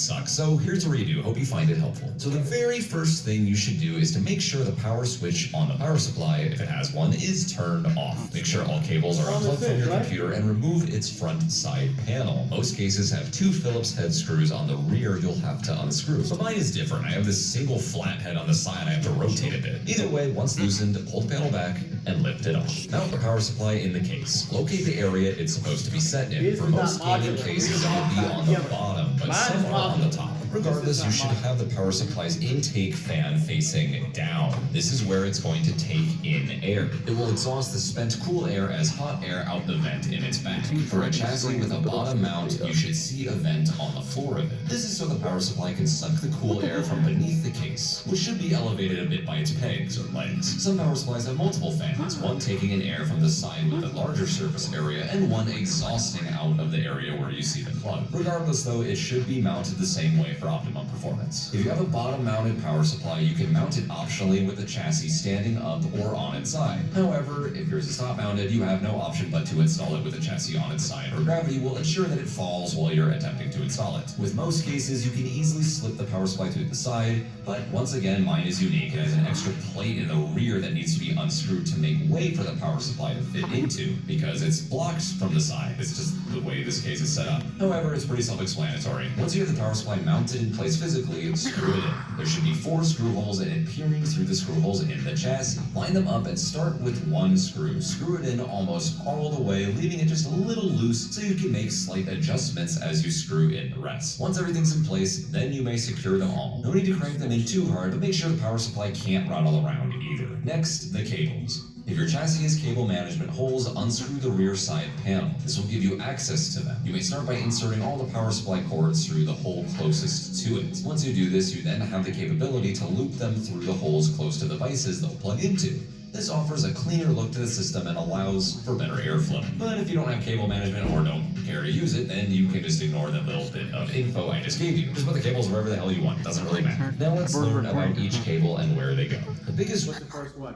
Speaker 13: sucks. So here's a redo. Hope you find it helpful. So the very first thing you should do is to make sure the power switch on the power supply, if it has one, is turned off. Make sure all cables are unplugged from your computer and remove its front side panel. Most cases have 2 Phillips head screws on the rear you'll have to unscrew. So mine is different. I have this single flat head on the side. I have to rotate a bit. Either way, once loosened, pull the panel back and lift it off. Mount the power supply in the case. Locate the area it's supposed to be set in. For most gaming cases, it will be on the bottom, but some are on the top. Regardless, you should have the power supply's intake fan facing down. This is where it's going to take in air. It will exhaust the spent cool air as hot air out the vent in its back. For a chassis with a bottom mount, you should see a vent on the floor of it. This is so the power supply can suck the cool air from beneath the case, which should be elevated a bit by its pegs or legs. Some power supplies have multiple fans, one taking in air from the side with a larger surface area and one exhausting out of the area where you see the plug. Regardless though, it should be mounted the same way for optimum performance. If you have a bottom-mounted power supply, you can mount it optionally with the chassis standing up or on its side. However, if yours is top-mounted, you have no option but to install it with the chassis on its side, or gravity will ensure that it falls while you're attempting to install it. With most cases, you can easily slip the power supply to the side, but once again, mine is unique. It has an extra plate in the rear that needs to be unscrewed to make way for the power supply to fit into, because it's blocked from the side. It's just the way this case is set up. However, it's pretty self-explanatory. Once you have the power supply mounted in place physically, screw it in. There should be 4 screw holes in it, peering through the screw holes in the chassis. Line them up and start with 1 screw. Screw it in almost all the way, leaving it just a little loose so you can make slight adjustments as you screw in the rest. Once everything's in place, then you may secure them all. No need to crank them in too hard, but make sure the power supply can't rattle around either. Next, the cables. If your chassis has cable management holes, unscrew the rear side panel. This will give you access to them. You may start by inserting all the power supply cords through the hole closest to it. Once you do this, you then have the capability to loop them through the holes close to the devices they'll plug into. This offers a cleaner look to the system and allows for better airflow. But if you don't have cable management or don't care to use it, then you can just ignore the little bit of info I just gave you. Just put the cables wherever the hell you want. It doesn't really matter. Now let's learn about each cable and where they go. The biggest...
Speaker 1: What's the first one?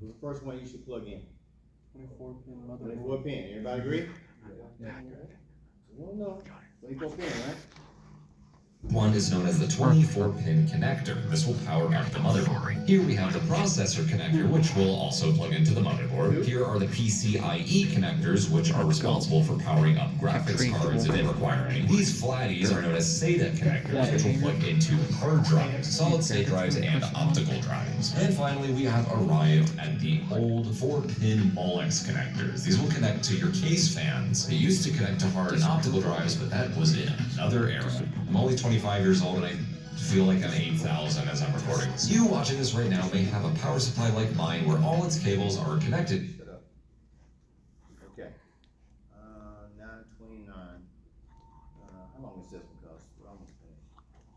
Speaker 1: The first one you should plug in.
Speaker 3: 24 pin motherboard.
Speaker 1: 24 pin, everybody agree?
Speaker 3: Yeah.
Speaker 1: Well, no, 24 pin, right?
Speaker 13: One is known as the 24-pin connector. This will power up the motherboard. Here we have the processor connector, which will also plug into the motherboard. Here are the PCIe connectors, which are responsible for powering up graphics cards if they require any. These flatties are known as SATA connectors, which will plug into hard drives, solid-state drives, and optical drives. And finally, we have arrived at the old 4-pin Molex connectors. These will connect to your case fans. They used to connect to hard and optical drives, but that was in another era. I'm only 25 years old and I feel like I'm 8,000 as I'm recording. You watching this right now may have a power supply like mine where all its cables are connected.
Speaker 1: Shut up. Okay. 929. How long is this one cost? We're almost finished.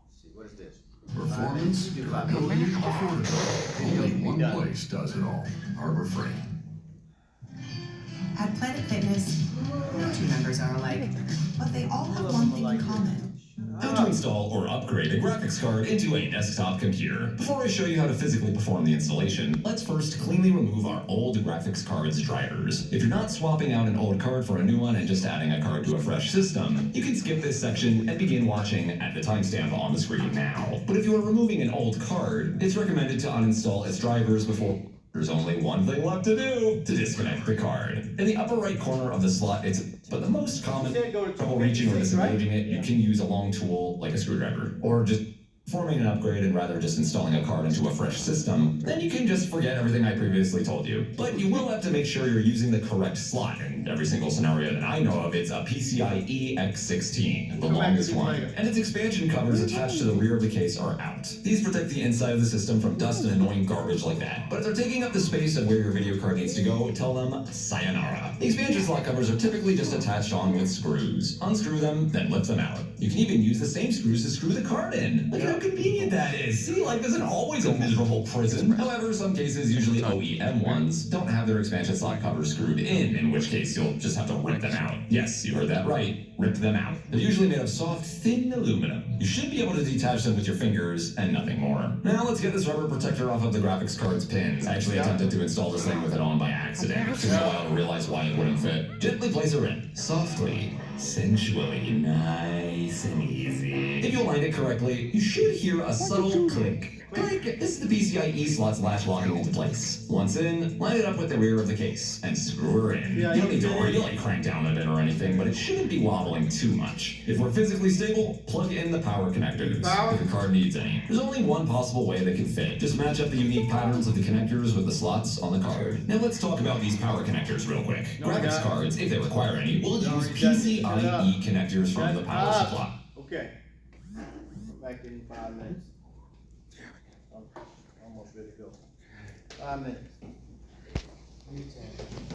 Speaker 1: Let's see, what is this?
Speaker 10: Performance, durability, affordability. Only one place does it all. Harbor Freight.
Speaker 12: At Planet Fitness, no two members are alike, but they all have one thing in common.
Speaker 13: How to install or upgrade a graphics card into a desktop computer. Before I show you how to physically perform the installation, let's first cleanly remove our old graphics card's drivers. If you're not swapping out an old card for a new one and just adding a card to a fresh system, you can skip this section and begin watching at the timestamp on the screen now. But if you are removing an old card, it's recommended to uninstall its drivers before. There's only one thing left to do, to disconnect the card. In the upper right corner of the slot, but the most common trouble reaching or disengaging it, you can use a long tool like a screwdriver, or just performing an upgrade and rather just installing a card into a fresh system, then you can just forget everything I previously told you. But you will have to make sure you're using the correct slot. In every single scenario that I know of, it's a PCIe X16, the longest one. And its expansion covers attached to the rear of the case are out. These protect the inside of the system from dust and annoying garbage like that. But if they're taking up the space of where your video card needs to go, tell them sayonara. The expansion slot covers are typically just attached on with screws. Unscrew them, then lift them out. You can even use the same screws to screw the card in. Look how convenient that is. See, life isn't always a miserable prison. However, some cases, usually OEM ones, don't have their expansion slot covers screwed in which case you'll just have to rip them out. Yes, you heard that right. Rip them out. They're usually made of soft, thin aluminum. You should be able to detach them with your fingers and nothing more. Now let's get this rubber protector off of the graphics card's pins. I actually attempted to install this thing with it on by accident. It took me a while to realize why it wouldn't fit. Gently place her in. Softly, sensually, nice and easy. If you align it correctly, you should hear a subtle click. Click! This is the PCIe slot's latch locking into place. Once in, line it up with the rear of the case and screw her in. You don't need to worry, you'll crank down a bit or anything, but it shouldn't be wobbling too much. If we're physically stable, plug in the power connectors if your card needs any. There's only one possible way they can fit. Just match up the unique patterns of the connectors with the slots on the card. Now let's talk about these power connectors real quick. Graphics cards, if they require any, will use PCIe connectors from the power supply.
Speaker 1: Okay. Come back in 5 minutes. I'm almost ready to go. 5 minutes.